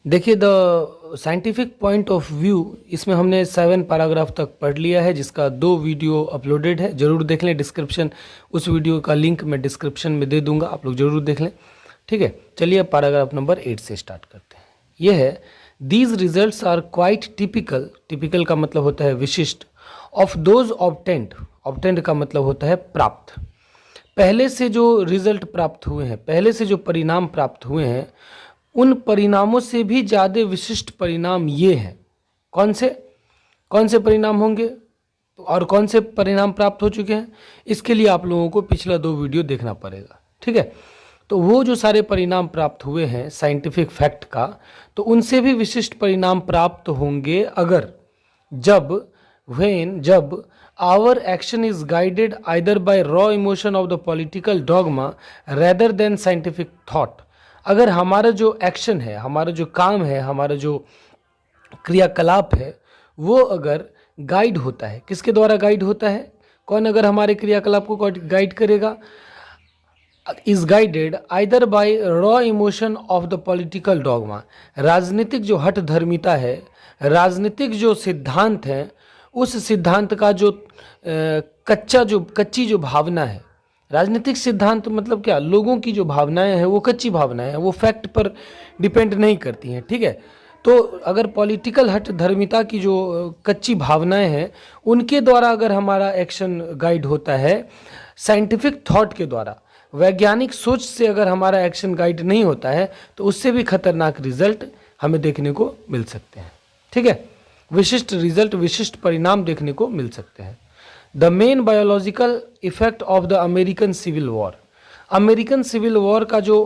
देखिए the scientific point of view, इसमें हमने 7 पैराग्राफ तक पढ़ लिया है, जिसका 2 वीडियो अपलोडेड है। जरूर देख लें। डिस्क्रिप्शन, उस वीडियो का लिंक मैं डिस्क्रिप्शन में दे दूंगा, आप लोग जरूर देख लें। ठीक है, चलिए अब पैराग्राफ नंबर 8 से स्टार्ट करते हैं। यह है, these results are quite typical, typical का मतलब होता है विशिष्ट, ऑफ दोज ऑब्टेंड, ऑब्टेंड का मतलब होता है प्राप्त, पहले से जो रिजल्ट प्राप्त हुए हैं, पहले से जो परिणाम प्राप्त हुए हैं, उन परिणामों से भी ज़्यादा विशिष्ट परिणाम ये हैं। कौन से परिणाम होंगे और कौन से परिणाम प्राप्त हो चुके हैं, इसके लिए आप लोगों को पिछला 2 वीडियो देखना पड़ेगा। ठीक है, तो वो जो सारे परिणाम प्राप्त हुए हैं साइंटिफिक फैक्ट का, तो उनसे भी विशिष्ट परिणाम प्राप्त होंगे अगर, जब our action is guided either by raw emotion of the political dogma rather than scientific thought। अगर हमारा जो एक्शन है, हमारा जो काम है, हमारा जो क्रियाकलाप है, वो अगर गाइड होता है, किसके द्वारा गाइड होता है, कौन अगर हमारे क्रियाकलाप को गाइड करेगा, is guided either bye raw emotion of the political dogma, राजनीतिक जो हठ धर्मिता है, राजनीतिक जो सिद्धांत है, उस सिद्धांत का जो कच्ची जो भावना है, राजनीतिक सिद्धांत मतलब क्या, लोगों की जो भावनाएं हैं वो कच्ची भावनाएं हैं, वो फैक्ट पर डिपेंड नहीं करती हैं। ठीक है, तो अगर पॉलिटिकल हठ धर्मिता की जो कच्ची भावनाएं हैं, उनके द्वारा अगर हमारा एक्शन गाइड होता है, साइंटिफिक थॉट के द्वारा, वैज्ञानिक सोच से अगर हमारा एक्शन गाइड नहीं होता है, तो उससे भी खतरनाक रिजल्ट हमें देखने को मिल सकते हैं। ठीक है, विशिष्ट रिजल्ट, विशिष्ट परिणाम देखने को मिल सकते हैं। The main biological effect of the American civil war, American civil war का जो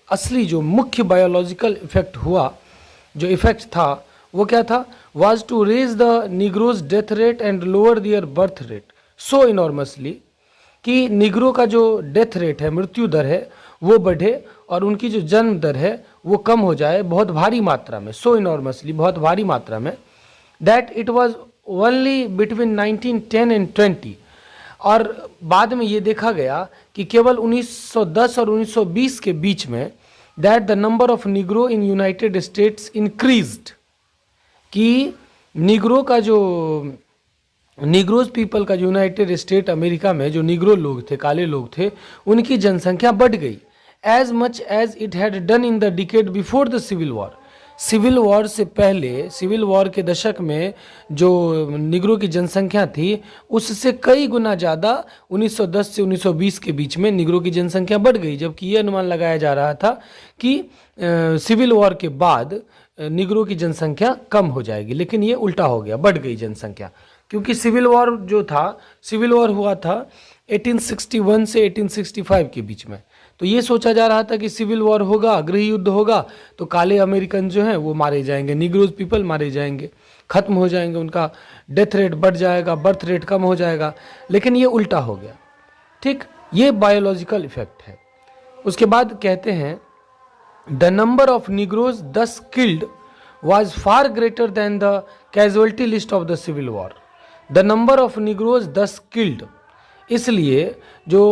असली, जो मुख्य बायोलॉजिकल इफेक्ट हुआ, जो इफेक्ट था, वो क्या था, was to raise the negroes death rate and lower their birth rate so enormously, कि निग्रो का जो डेथ रेट है, मृत्यु दर है, वो बढ़े और उनकी जो जन्म दर है वो कम हो जाए बहुत भारी मात्रा में, सो इनॉर्मसली, बहुत भारी मात्रा में, that it was only between 1910 and 20। और बाद में ये देखा गया कि केवल 1910 और 1920 के बीच में, that the number of Negro in United states increased, कि निग्रो का जो, निग्रोज पीपल का, यूनाइटेड स्टेट अमेरिका में जो निग्रो लोग थे, काले लोग थे, उनकी जनसंख्या बढ़ गई, as much as it had done in the decade before the civil war. Civil war से पहले, सिविल वॉर के दशक में जो निग्रो की जनसंख्या थी, उससे कई गुना ज़्यादा 1910 से 1920 के बीच में निग्रो की जनसंख्या बढ़ गई, जबकि ये अनुमान लगाया जा रहा था कि सिविल वॉर के बाद निग्रो की जनसंख्या कम हो जाएगी, लेकिन ये उल्टा हो गया, बढ़ गई जनसंख्या। क्योंकि सिविल वॉर जो था, सिविल वॉर हुआ था 1861 से 1865 के बीच में, तो ये सोचा जा रहा था कि सिविल वॉर होगा, गृह युद्ध होगा, तो काले अमेरिकन जो हैं वो मारे जाएंगे, निग्रोज पीपल मारे जाएंगे, खत्म हो जाएंगे, उनका डेथ रेट बढ़ जाएगा, बर्थ रेट कम हो जाएगा, लेकिन ये उल्टा हो गया। ठीक, ये बायोलॉजिकल इफेक्ट है। उसके बाद कहते हैं, द नंबर ऑफ निग्रोज दस killed was far greater than the casualty list of the civil war। the number of negroes thus killed, इसलिए जो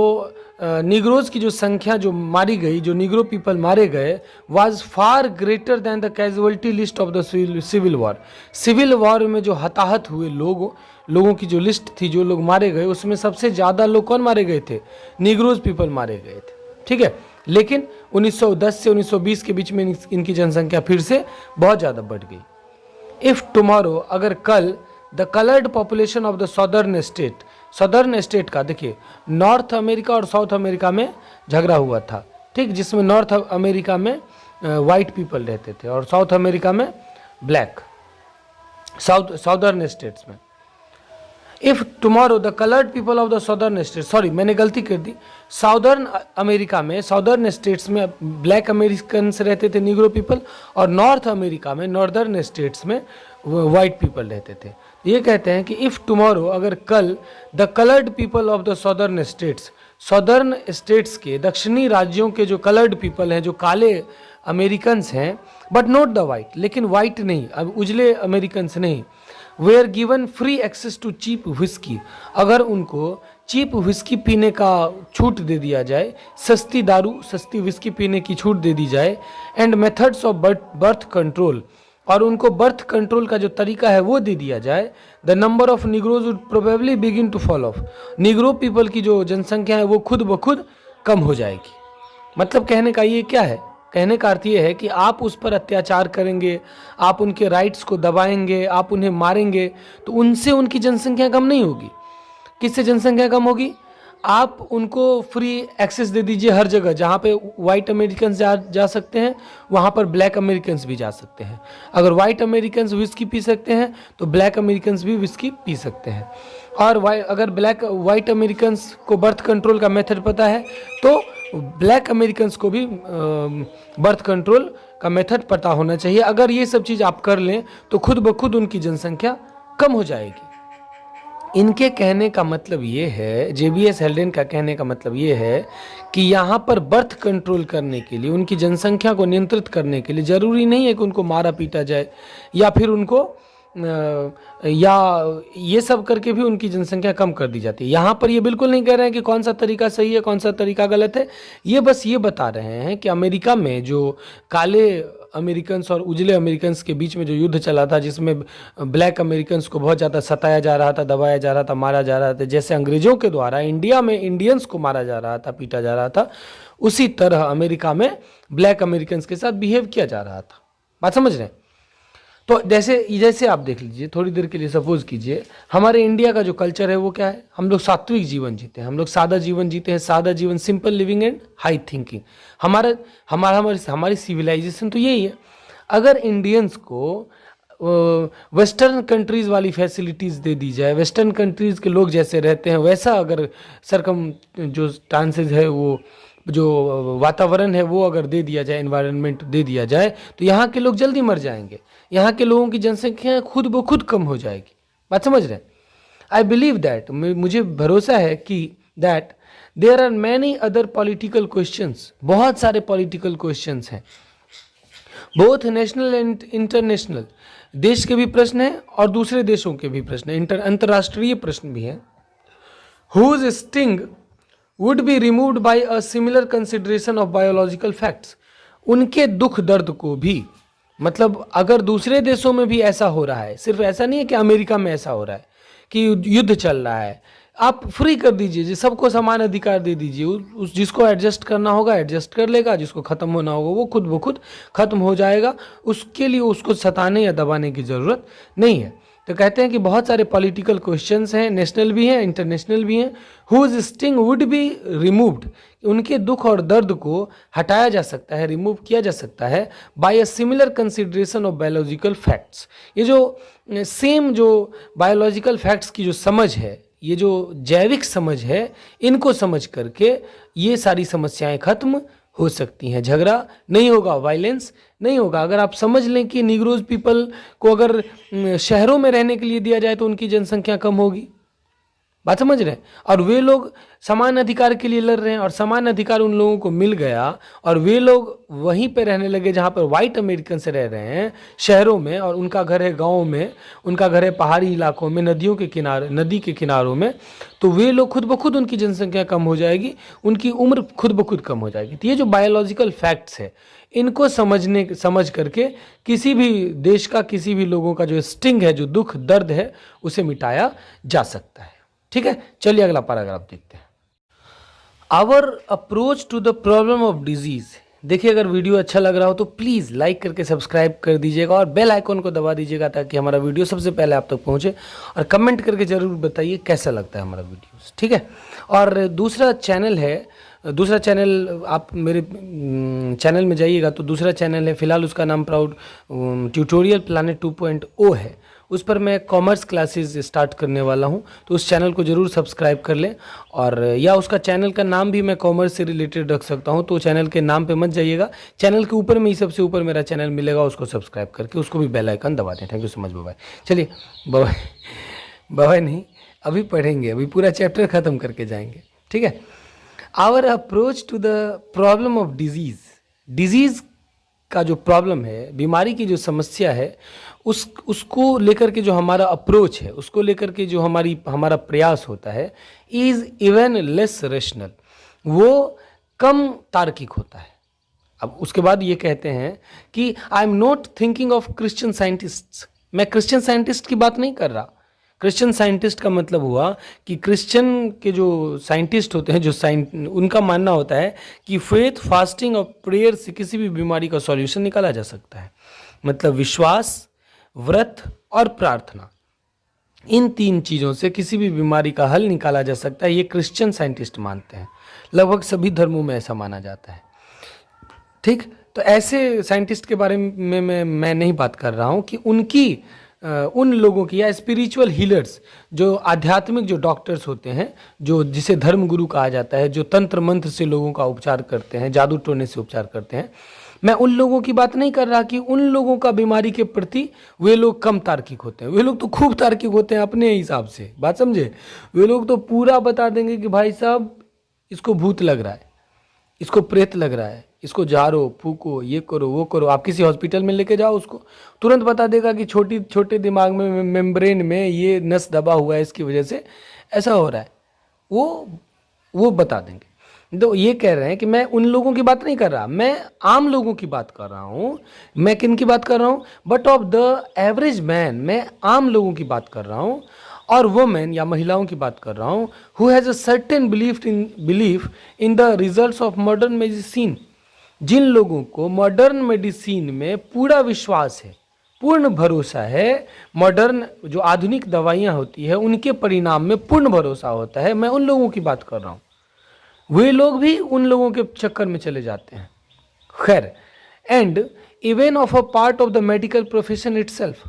निग्रोज की जो संख्या जो मारी गई, जो निग्रो पीपल मारे गए, was far greater than the casualty list of the civil war। Civil war में जो हताहत हुए लोगों की जो लिस्ट थी, जो लोग मारे गए, उसमें सबसे ज़्यादा लोग कौन मारे गए थे, निग्रोज पीपल मारे गए थे। ठीक है, लेकिन 1910 से 1920 के बीच में इनकी जनसंख्या फिर से बहुत ज़्यादा बढ़ गई। इफ़ टुमारो, अगर कल, the coloured population of the southern state, southern state का, देखिए नॉर्थ अमेरिका और साउथ अमेरिका में झगड़ा हुआ था, ठीक, जिसमें नॉर्थ अमेरिका में वाइट पीपल रहते थे और साउथ अमेरिका में ब्लैक, साउदर्न स्टेट्स में। If tomorrow the coloured people of the southern state, sorry मैंने गलती कर दी, साउदर्न अमेरिका में, साउदर्न स्टेट्स में ब्लैक अमेरिकन्स रहते थे, निग्रो पीपल, और नॉर्थ अमेरिका में, नॉर्दर्न स्टेट्स में वाइट पीपल रहते थे। ये कहते हैं कि इफ़ टुमारो, अगर कल, the coloured people of the southern states, southern states के, दक्षिणी राज्यों के जो कलर्ड पीपल हैं, जो काले अमेरिकन्स हैं, बट नॉट द वाइट, लेकिन वाइट नहीं, अब उजले अमेरिकन्स नहीं, they are given free access to cheap whisky, अगर उनको चीप विस्की पीने का छूट दे दिया जाए, सस्ती दारू सस्ती विस्की पीने की छूट दे दी जाए, and methods of birth control, और उनको बर्थ कंट्रोल का जो तरीका है वो दे दिया जाए, the number of negroes would probably begin to fall off, negro people की जो जनसंख्या है वो खुद ब खुद कम हो जाएगी। मतलब कहने का ये क्या है, कहने का अर्थ ये है कि आप उस पर अत्याचार करेंगे, आप उनके राइट्स को दबाएंगे, आप उन्हें मारेंगे, तो उनसे उनकी जनसंख्या कम नहीं होगी। किससे जनसंख्या कम होगी? आप उनको फ्री एक्सेस दे दीजिए हर जगह, जहाँ पे वाइट अमेरिकन जा सकते हैं वहाँ पर ब्लैक अमेरिकन भी जा सकते हैं। अगर वाइट अमेरिकन विस्की पी सकते हैं तो ब्लैक अमेरिकन भी विस्की पी सकते हैं। और अगर वाइट अमेरिकन को बर्थ कंट्रोल का मेथड पता है तो ब्लैक अमेरिकन को भी बर्थ कंट्रोल का मेथड पता होना चाहिए। अगर ये सब चीज़ आप कर लें तो खुद ब खुद उनकी जनसंख्या कम हो जाएगी। इनके कहने का मतलब ये है, जेबीएस हेल्डेन का कहने का मतलब ये है कि यहाँ पर बर्थ कंट्रोल करने के लिए, उनकी जनसंख्या को नियंत्रित करने के लिए ज़रूरी नहीं है कि उनको मारा पीटा जाए या फिर उनको या ये सब करके भी उनकी जनसंख्या कम कर दी जाती है। यहाँ पर ये बिल्कुल नहीं कह रहे हैं कि कौन सा तरीका सही है कौन सा तरीका गलत है, ये बस ये बता रहे हैं कि अमेरिका में जो काले अमेरिकन्स और उजले अमेरिकन्स के बीच में जो युद्ध चला था, जिसमें ब्लैक अमेरिकन्स को बहुत ज़्यादा सताया जा रहा था, दबाया जा रहा था, मारा जा रहा था, जैसे अंग्रेज़ों के द्वारा इंडिया में इंडियंस को मारा जा रहा था, पीटा जा रहा था, उसी तरह अमेरिका में ब्लैक अमेरिकन्स के साथ बिहेव किया जा रहा था। बात समझ रहे हैं? तो जैसे आप देख लीजिए, थोड़ी देर के लिए सपोज कीजिए, हमारे इंडिया का जो कल्चर है वो क्या है, हम लोग सात्विक जीवन जीते हैं, हम लोग सादा जीवन जीते हैं, सादा जीवन, simple living and high thinking. हमारी सिविलाइजेशन तो यही है। अगर इंडियंस को वेस्टर्न कंट्रीज़ वाली फैसिलिटीज़ दे दी जाए, वेस्टर्न कंट्रीज़ के लोग जैसे रहते हैं वैसा अगर सरकम जो चांसेस है, वो जो वातावरण है वो अगर दे दिया जाए, एनवायरनमेंट दे दिया जाए, तो यहाँ के लोग जल्दी मर जाएंगे, यहाँ के लोगों की जनसंख्या खुद ब खुद कम हो जाएगी। बात समझ रहे हैं? आई बिलीव दैट, मुझे भरोसा है कि that there are many other political questions, बहुत सारे पॉलिटिकल क्वेश्चंस हैं, बोथ नेशनल एंड इंटरनेशनल, देश के भी प्रश्न हैं और दूसरे देशों के भी प्रश्न हैं, अंतर्राष्ट्रीय प्रश्न भी हैं। Whose sting would be removed by a similar consideration of biological facts, उनके दुख दर्द को भी, मतलब अगर दूसरे देशों में भी ऐसा हो रहा है, सिर्फ ऐसा नहीं है कि अमेरिका में ऐसा हो रहा है कि युद्ध चल रहा है, आप फ्री कर दीजिए, सबको समान अधिकार दे दीजिए, उस जिसको एडजस्ट करना होगा एडजस्ट कर लेगा, जिसको ख़त्म होना होगा वो खुद ब खुद ख़त्म हो जाएगा, उसके लिए उसको सताने या दबाने की ज़रूरत नहीं है। तो कहते हैं कि बहुत सारे पॉलिटिकल क्वेश्चंस हैं, नेशनल भी हैं इंटरनेशनल भी हैं, whose sting would be removed, उनके दुख और दर्द को हटाया जा सकता है, रिमूव किया जा सकता है, by a similar consideration of biological facts. ये जो सेम जो बायोलॉजिकल फैक्ट्स की जो समझ है, ये जो जैविक समझ है, इनको समझ करके ये सारी समस्याएं खत्म हो सकती हैं, झगड़ा नहीं होगा, वायलेंस नहीं होगा। अगर आप समझ लें कि निग्रोज पीपल को अगर शहरों में रहने के लिए दिया जाए तो उनकी जनसंख्या कम होगी, बात समझ रहे हैं, और वे लोग समान अधिकार के लिए लड़ रहे हैं और समान अधिकार उन लोगों को मिल गया और वे लोग वहीं पे रहने लगे जहाँ पर वाइट अमेरिकन से रह रहे हैं शहरों में, और उनका घर है गाँव में, उनका घर है पहाड़ी इलाकों में, नदियों के किनारे, नदी के किनारों में, तो वे लोग खुद ब खुद उनकी जनसंख्या कम हो जाएगी, उनकी उम्र खुद ब खुद कम हो जाएगी। तो ये जो बायोलॉजिकल फैक्ट्स है, इनको समझ करके किसी भी देश का, किसी भी लोगों का जो स्टिंग है, जो दुख दर्द है, उसे मिटाया जा सकता है। ठीक है, चलिए अगला पैराग्राफ देखते हैं। Our approach to the problem of disease. देखिए, अगर वीडियो अच्छा लग रहा हो तो प्लीज़ लाइक करके सब्सक्राइब कर दीजिएगा और बेल आइकॉन को दबा दीजिएगा ताकि हमारा वीडियो सबसे पहले आप तक पहुंचे, और कमेंट करके ज़रूर बताइए कैसा लगता है हमारा वीडियो। ठीक है, और दूसरा चैनल आप मेरे चैनल में जाइएगा तो दूसरा चैनल है, फिलहाल उसका नाम प्राउड ट्यूटोरियल प्लानट 2.0 है, उस पर मैं कॉमर्स क्लासेस स्टार्ट करने वाला हूं, तो उस चैनल को ज़रूर सब्सक्राइब कर लें। और या उसका चैनल का नाम भी मैं कॉमर्स से रिलेटेड रख सकता हूं, तो चैनल के नाम पे मत जाइएगा, चैनल के ऊपर में ही सबसे ऊपर मेरा चैनल मिलेगा, उसको सब्सक्राइब करके उसको भी बेल आइकन दबा दें। Thank you so much, bye. चलिए, बाय नहीं, अभी पढ़ेंगे, अभी पूरा चैप्टर ख़त्म करके जाएंगे। ठीक है, our approach to the problem of disease का जो प्रॉब्लम है, बीमारी की जो समस्या है, उसको लेकर के जो हमारा अप्रोच है, उसको लेकर के जो हमारा प्रयास होता है, इज इवन लेस रेशनल, वो कम तार्किक होता है। अब उसके बाद ये कहते हैं कि I am not thinking of Christian scientist. मैं क्रिश्चियन साइंटिस्ट की बात नहीं कर रहा। क्रिश्चियन साइंटिस्ट का मतलब हुआ कि क्रिश्चियन के जो साइंटिस्ट होते हैं, उनका मानना होता है कि फेथ, फास्टिंग और प्रेयर से किसी भी बीमारी का सॉल्यूशन निकाला जा सकता है। मतलब विश्वास, व्रत और प्रार्थना, इन 3 चीज़ों से किसी भी बीमारी का हल निकाला जा सकता है। ये क्रिश्चियन साइंटिस्ट मानते हैं। लगभग सभी धर्मों में ऐसा माना जाता है। ठीक, तो ऐसे साइंटिस्ट के बारे में मैं नहीं बात कर रहा हूँ कि उन लोगों की, या स्पिरिचुअल हीलर्स, जो आध्यात्मिक जो डॉक्टर्स होते हैं, जो जिसे धर्म गुरु कहा जाता है, जो तंत्र मंत्र से लोगों का उपचार करते हैं, जादू टोने से उपचार करते हैं, मैं उन लोगों की बात नहीं कर रहा कि उन लोगों का बीमारी के प्रति वे लोग कम तार्किक होते हैं। वे लोग तो खूब तार्किक होते हैं अपने हिसाब से, बात समझे। वे लोग तो पूरा बता देंगे कि भाई साहब इसको भूत लग रहा है, इसको प्रेत लग रहा है, इसको झाड़ो, फूको, ये करो, वो करो। आप किसी हॉस्पिटल में लेके जाओ, उसको तुरंत बता देगा कि छोटे दिमाग में, मेम्ब्रेन में ये नस दबा हुआ है, इसकी वजह से ऐसा हो रहा है। वो बता देंगे। तो ये कह रहे हैं कि मैं उन लोगों की बात नहीं कर रहा, मैं आम लोगों की बात कर रहा हूँ। मैं किन की बात कर रहा हूँ? But of the average man, मैं आम लोगों की बात कर रहा हूँ, और वुमेन या महिलाओं की बात कर रहा हूँ, who has a certain belief in the results of modern medicine. जिन लोगों को मॉडर्न मेडिसिन में पूरा विश्वास है, पूर्ण भरोसा है, मॉडर्न जो आधुनिक दवाइयाँ होती है उनके परिणाम में पूर्ण भरोसा होता है, मैं उन लोगों की बात कर रहा हूँ। वे लोग भी उन लोगों के चक्कर में चले जाते हैं। खैर, and even of a part of the medical profession itself,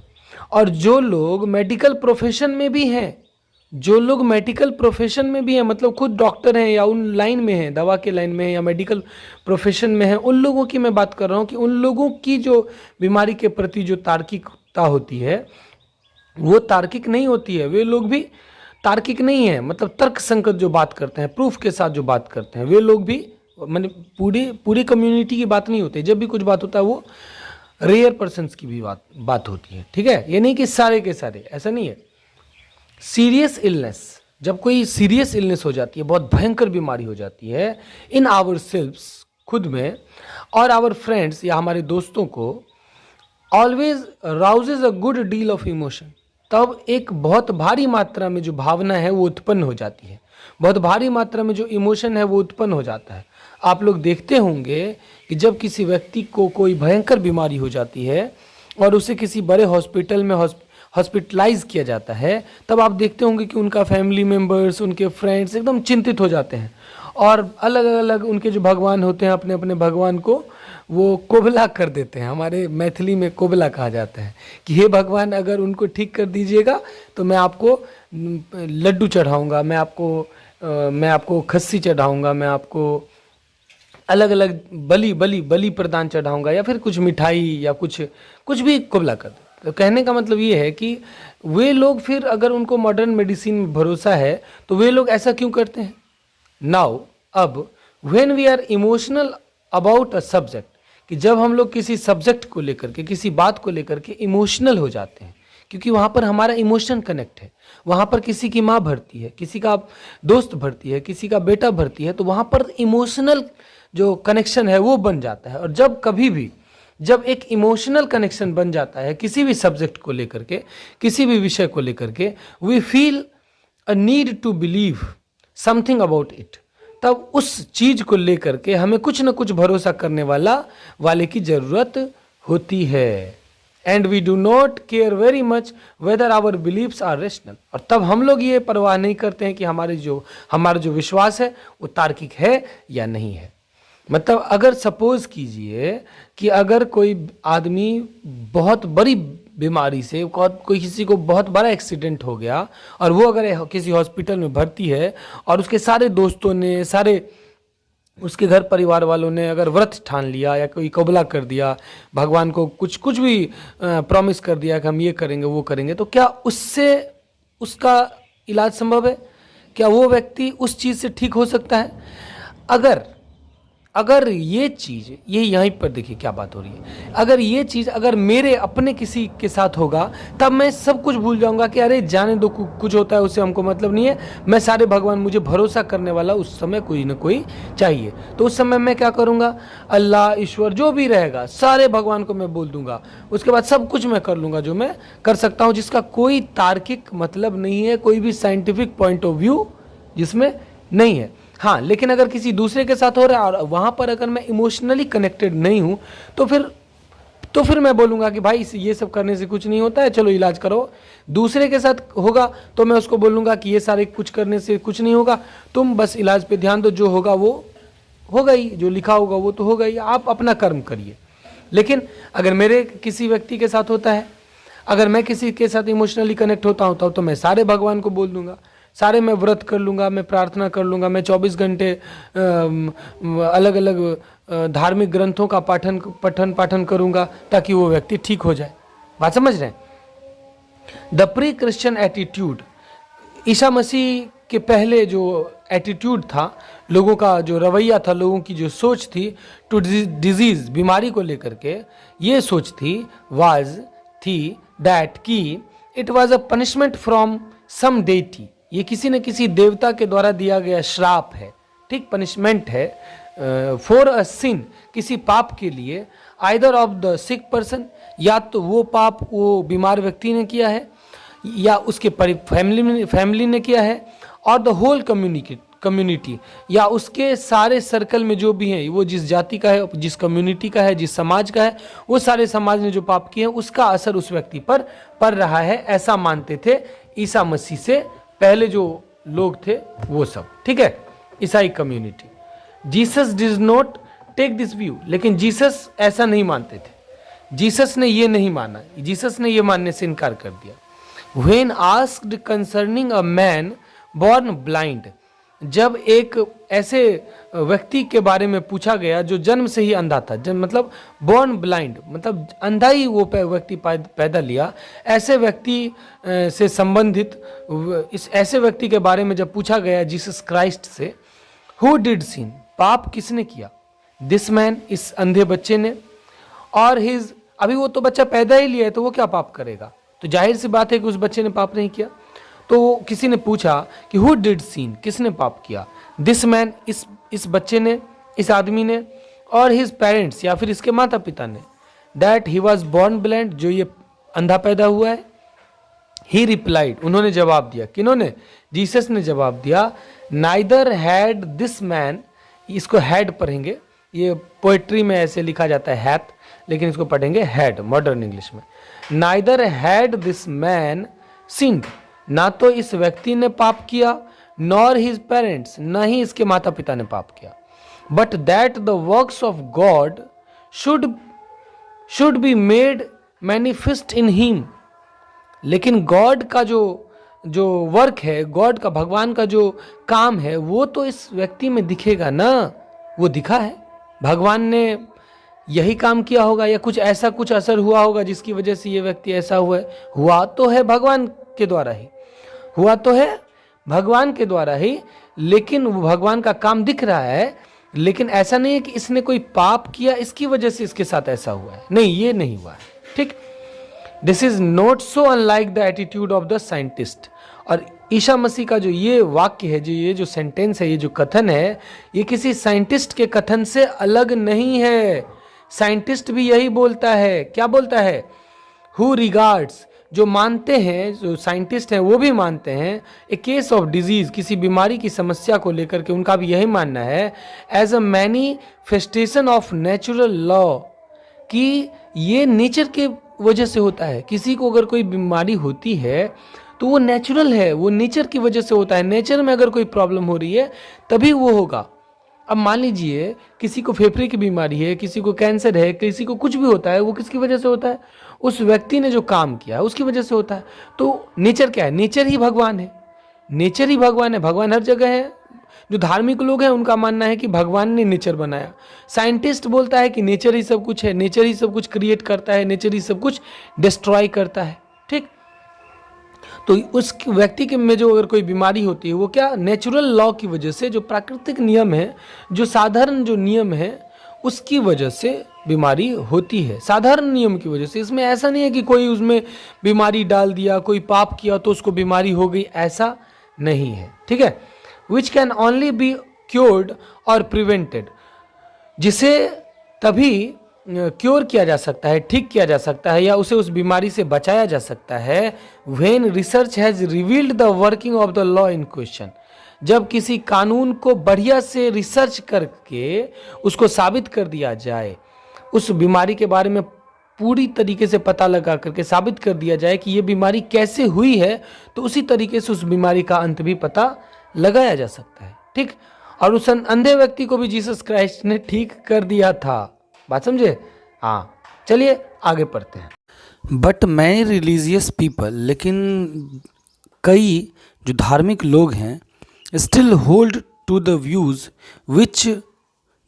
और जो लोग मेडिकल प्रोफेशन में भी हैं, मतलब खुद डॉक्टर हैं या उन लाइन में हैं, दवा के लाइन में हैं या मेडिकल प्रोफेशन में हैं, उन लोगों की मैं बात कर रहा हूँ कि उन लोगों की जो बीमारी के प्रति जो तार्किकता होती है वो तार्किक नहीं होती है। वे लोग भी तार्किक नहीं है, मतलब तर्क संगत जो बात करते हैं, प्रूफ के साथ जो बात करते हैं, वे लोग भी, मैंने पूरी कम्युनिटी की बात नहीं होती। जब भी कुछ बात होता है वो रेयर पर्सन्स की भी बात होती है। ठीक है, ये नहीं कि सारे के सारे, ऐसा नहीं है। सीरियस इलनेस, जब कोई सीरियस इलनेस हो जाती है, बहुत भयंकर बीमारी हो जाती है, इन आवर सेल्व्स, खुद में, और आवर फ्रेंड्स या हमारे दोस्तों को, always rouses a good deal of emotion, तब एक बहुत भारी मात्रा में जो भावना है वो उत्पन्न हो जाती है, बहुत भारी मात्रा में जो इमोशन है वो उत्पन्न हो जाता है। आप लोग देखते होंगे कि जब किसी व्यक्ति को कोई भयंकर बीमारी हो जाती है और उसे किसी बड़े हॉस्पिटल में हॉस्पिटलाइज किया जाता है, तब आप देखते होंगे कि उनका फैमिली मेम्बर्स, उनके फ्रेंड्स एकदम चिंतित हो जाते हैं, और अलग अलग उनके जो भगवान होते हैं, अपने अपने भगवान को वो कोबला कर देते हैं। हमारे मैथिली में कोबला कहा जाता है कि हे भगवान, अगर उनको ठीक कर दीजिएगा तो मैं आपको लड्डू चढ़ाऊँगा, मैं आपको खस्सी चढ़ाऊँगा, मैं आपको अलग अलग बलि प्रदान चढ़ाऊँगा, या फिर कुछ मिठाई या कुछ भी कोबला कर दे। तो कहने का मतलब ये है कि वे लोग फिर, अगर उनको मॉडर्न मेडिसिन में भरोसा है तो वे लोग ऐसा क्यों करते हैं? नाउ, अब when we are emotional about a subject, कि जब हम लोग किसी सब्जेक्ट को लेकर के, किसी बात को लेकर के इमोशनल हो जाते हैं, क्योंकि वहाँ पर हमारा इमोशन कनेक्ट है, वहाँ पर किसी की माँ भरती है, किसी का दोस्त भरती है, किसी का बेटा भरती है, तो वहाँ पर इमोशनल जो कनेक्शन है वो बन जाता है। और जब एक इमोशनल कनेक्शन बन जाता है किसी भी सब्जेक्ट को लेकर के, किसी भी विषय को लेकर के, we feel a need to believe something about it, तब उस चीज को लेकर के हमें कुछ ना कुछ भरोसा करने वाले की जरूरत होती है। And we do not care very much whether our beliefs are rational, और तब हम लोग ये परवाह नहीं करते हैं कि हमारा जो विश्वास है वो तार्किक है या नहीं है। मतलब अगर सपोज कीजिए कि अगर कोई आदमी बहुत बड़ी बीमारी से, कोई किसी को बहुत बड़ा एक्सीडेंट हो गया और वो अगर किसी हॉस्पिटल में भर्ती है, और उसके सारे दोस्तों ने, सारे उसके घर परिवार वालों ने अगर व्रत ठान लिया या कोई कोबला कर दिया, भगवान को कुछ भी प्रॉमिस कर दिया कि हम ये करेंगे वो करेंगे, तो क्या उससे उसका इलाज संभव है? क्या वो व्यक्ति उस चीज़ से ठीक हो सकता है? अगर ये चीज़, ये यहीं पर देखिए क्या बात हो रही है, अगर ये चीज़ अगर मेरे अपने किसी के साथ होगा तब मैं सब कुछ भूल जाऊंगा कि अरे जाने दो, कुछ होता है उससे हमको मतलब नहीं है, मैं सारे भगवान, मुझे भरोसा करने वाला उस समय कोई ना कोई चाहिए। तो उस समय मैं क्या करूंगा, अल्लाह, ईश्वर जो भी रहेगा सारे भगवान को मैं बोल दूंगा, उसके बाद सब कुछ मैं कर लूंगा जो मैं कर सकता हूँ, जिसका कोई तार्किक मतलब नहीं है, कोई भी साइंटिफिक पॉइंट ऑफ व्यू जिसमें नहीं है। हाँ, लेकिन अगर किसी दूसरे के साथ हो रहा है और वहाँ पर अगर मैं इमोशनली कनेक्टेड नहीं हूँ तो फिर मैं बोलूँगा कि भाई ये सब करने से कुछ नहीं होता है, चलो इलाज करो। दूसरे के साथ होगा तो मैं उसको बोलूँगा कि ये सारे कुछ करने से कुछ नहीं होगा, तुम बस इलाज पे ध्यान दो, जो होगा वो होगा ही, जो लिखा होगा वो तो होगा ही, आप अपना कर्म करिए। लेकिन अगर मेरे किसी व्यक्ति के साथ होता है, अगर मैं किसी के साथ इमोशनली कनेक्ट होता हूँ तो मैं सारे भगवान को बोल दूंगा, सारे मैं व्रत कर लूँगा, मैं प्रार्थना कर लूँगा, मैं 24 घंटे अलग अलग धार्मिक ग्रंथों का पठन पाठन करूँगा ताकि वो व्यक्ति ठीक हो जाए। बात समझ रहे हैं? The pre Christian attitude, Isa Masih के पहले जो एटीट्यूड था, लोगों का जो रवैया था, लोगों की जो सोच थी टू डिजीज, बीमारी को लेकर के ये सोच थी दैट कि it was a punishment from some deity, ये किसी न किसी देवता के द्वारा दिया गया श्राप है, ठीक, पनिशमेंट है फॉर अ सिन, किसी पाप के लिए, either of the sick person, या तो वो पाप वो बीमार व्यक्ति ने किया है या उसके फैमिली ने किया है, और द होल कम्युनिटी, या उसके सारे सर्कल में जो भी हैं, वो जिस जाति का है, जिस कम्युनिटी का है, जिस समाज का है, वो सारे समाज ने जो पाप किए हैं उसका असर उस व्यक्ति पर पड़ रहा है, ऐसा मानते थे ईसा मसीह से पहले जो लोग थे वो सब, ठीक है, ईसाई community. Jesus did not take this view, लेकिन जीसस ऐसा नहीं मानते थे, जीसस ने ये नहीं माना, जीसस ने ये मानने से इनकार कर दिया। When asked concerning a man born blind, जब एक ऐसे व्यक्ति के बारे में पूछा गया जो जन्म से ही अंधा था, मतलब बॉर्न ब्लाइंड, मतलब अंधा ही वो व्यक्ति पैदा लिया, ऐसे व्यक्ति से संबंधित इस ऐसे व्यक्ति के बारे में जब पूछा गया जीसस क्राइस्ट से, हु डिड सिन, पाप किसने किया, दिस मैन, इस अंधे बच्चे ने, और हिज, अभी वो तो बच्चा पैदा ही लिया है तो वो क्या पाप करेगा, तो जाहिर सी बात है कि उस बच्चे ने पाप नहीं किया। तो किसी ने पूछा कि हु डिड सिन, किसने पाप किया, दिस मैन, इस बच्चे ने, इस आदमी ने, और हिज पेरेंट्स, या फिर इसके माता पिता ने, that he was born blind, जो ये अंधा पैदा हुआ है। ही रिप्लाइड, उन्होंने जवाब दिया, किन्होंने, जीसस ने जवाब दिया, नाइदर हैड दिस मैन, इसको हैड पढ़ेंगे, ये पोएट्री में ऐसे लिखा जाता है हैथ, लेकिन इसको पढ़ेंगे हैड मॉडर्न इंग्लिश में। नाइदर हैड दिस मैन सिंड, ना तो इस व्यक्ति ने पाप किया, नॉर हिज पेरेंट्स, ना ही इसके माता पिता ने पाप किया, but that the works of God should be made manifest in him, लेकिन गॉड का जो वर्क है, गॉड का, भगवान का जो काम है, वो तो इस व्यक्ति में दिखेगा ना, वो दिखा है, भगवान ने यही काम किया होगा, या कुछ ऐसा कुछ असर हुआ होगा जिसकी वजह से ये व्यक्ति ऐसा हुआ है, हुआ तो है भगवान के द्वारा ही, हुआ तो है भगवान के द्वारा ही, लेकिन वो भगवान का काम दिख रहा है, लेकिन ऐसा नहीं है कि इसने कोई पाप किया इसकी वजह से इसके साथ ऐसा हुआ है, नहीं, ये नहीं हुआ है, ठीक। This is not so unlike the attitude of the scientist, और ईसा मसीह का जो ये वाक्य है, ये जो सेंटेंस है, ये जो कथन है, ये किसी साइंटिस्ट के कथन से अलग नहीं है। साइंटिस्ट भी यही बोलता है, क्या बोलता है, हु रिगार्ड्स, जो मानते हैं, जो साइंटिस्ट हैं वो भी मानते हैं, ए केस ऑफ डिजीज, किसी बीमारी की समस्या को लेकर के उनका भी यही मानना है, as a manifestation of natural law, कि ये नेचर के वजह से होता है, किसी को अगर कोई बीमारी होती है तो वो नेचुरल है, वो नेचर की वजह से होता है, नेचर में अगर कोई प्रॉब्लम हो रही है तभी वो होगा। अब मान लीजिए किसी को फेफड़े की बीमारी है, किसी को कैंसर है, किसी को कुछ भी होता है, वो किसकी वजह से होता है, उस व्यक्ति ने जो काम किया है उसकी वजह से होता है। तो नेचर क्या है, नेचर ही भगवान है, नेचर ही भगवान है, भगवान हर जगह है। जो धार्मिक लोग हैं उनका मानना है कि भगवान ने नेचर बनाया, साइंटिस्ट बोलता है कि नेचर ही सब कुछ है, नेचर ही सब कुछ क्रिएट करता है, नेचर ही सब कुछ डिस्ट्रॉय करता है, ठीक। तो उस व्यक्ति के में जो अगर कोई बीमारी होती है वो क्या नेचुरल लॉ की वजह से, जो प्राकृतिक नियम है, जो साधारण जो नियम है उसकी वजह से बीमारी होती है, साधारण नियम की वजह से। इसमें ऐसा नहीं है कि कोई उसमें बीमारी डाल दिया, कोई पाप किया तो उसको बीमारी हो गई, ऐसा नहीं है, ठीक है। Which can only be cured और प्रिवेंटेड, जिसे तभी क्योर किया जा सकता है, ठीक किया जा सकता है, या उसे उस बीमारी से बचाया जा सकता है when research has revealed the working of the law in question, जब किसी कानून को बढ़िया से रिसर्च करके उसको साबित कर दिया जाए, उस बीमारी के बारे में पूरी तरीके से पता लगा करके साबित कर दिया जाए कि ये बीमारी कैसे हुई है, तो उसी तरीके से उस बीमारी का अंत भी पता लगाया जा सकता है, ठीक। और उस अंधे व्यक्ति को भी जीसस क्राइस्ट ने ठीक कर दिया था, बात समझे। हाँ, चलिए आगे पढ़ते हैं। बट मैनी रिलीजियस पीपल, लेकिन कई जो धार्मिक लोग हैं, still hold to the views which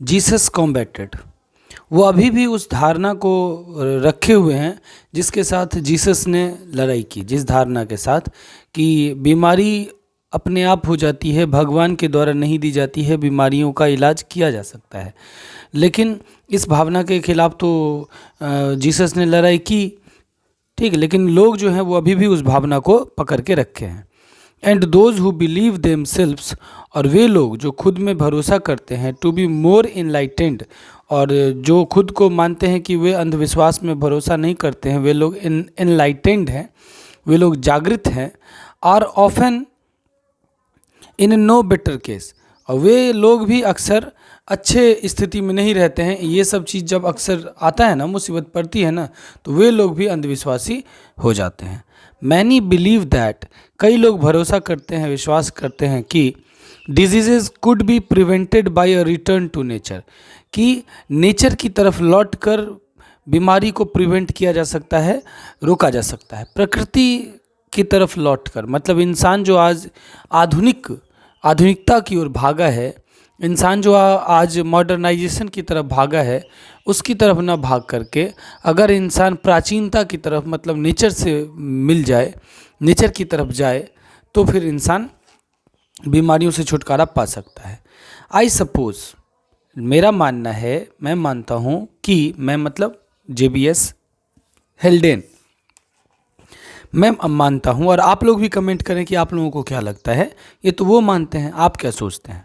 Jesus combated, वो अभी भी उस धारणा को रखे हुए हैं जिसके साथ जीसस ने लड़ाई की, जिस धारणा के साथ कि बीमारी अपने आप हो जाती है, भगवान के द्वारा नहीं दी जाती है, बीमारियों का इलाज किया जा सकता है। लेकिन इस भावना के खिलाफ तो जीसस ने लड़ाई की, ठीक, लेकिन लोग जो हैं वो अभी भी उस भावना को पकड़ के रखे हैं। And those who believe themselves, और वे लोग जो खुद में भरोसा करते हैं, टू बी मोर इनलाइटेंड, और जो खुद को मानते हैं कि वे अंधविश्वास में भरोसा नहीं करते हैं, वे लोग इनलाइटेंड हैं, वे लोग जागृत हैं, are often in no better case, और वे लोग भी अक्सर अच्छे स्थिति में नहीं रहते हैं। ये सब चीज़ जब अक्सर आता है ना, मुसीबत पड़ती है ना, तो वे लोग भी अंधविश्वासी हो जाते हैं। मैनी बिलीव दैट, कई लोग भरोसा करते हैं, विश्वास करते हैं कि diseases could be prevented by a return to nature, कि नेचर की तरफ लौट कर बीमारी को प्रिवेंट किया जा सकता है, रोका जा सकता है। प्रकृति की तरफ लौट कर, मतलब इंसान जो आज आधुनिकता की ओर भागा है, इंसान जो आज मॉडर्नाइजेशन की तरफ भागा है, उसकी तरफ ना भाग करके अगर इंसान प्राचीनता की तरफ, मतलब नेचर से मिल जाए, नेचर की तरफ जाए, तो फिर इंसान बीमारियों से छुटकारा पा सकता है। आई सपोज, मेरा मानना है, मैं मानता हूँ कि मैं मतलब JBS हेल्डेन, मैं मानता हूँ, और आप लोग भी कमेंट करें कि आप लोगों को क्या लगता है। ये तो वो मानते हैं, आप क्या सोचते हैं।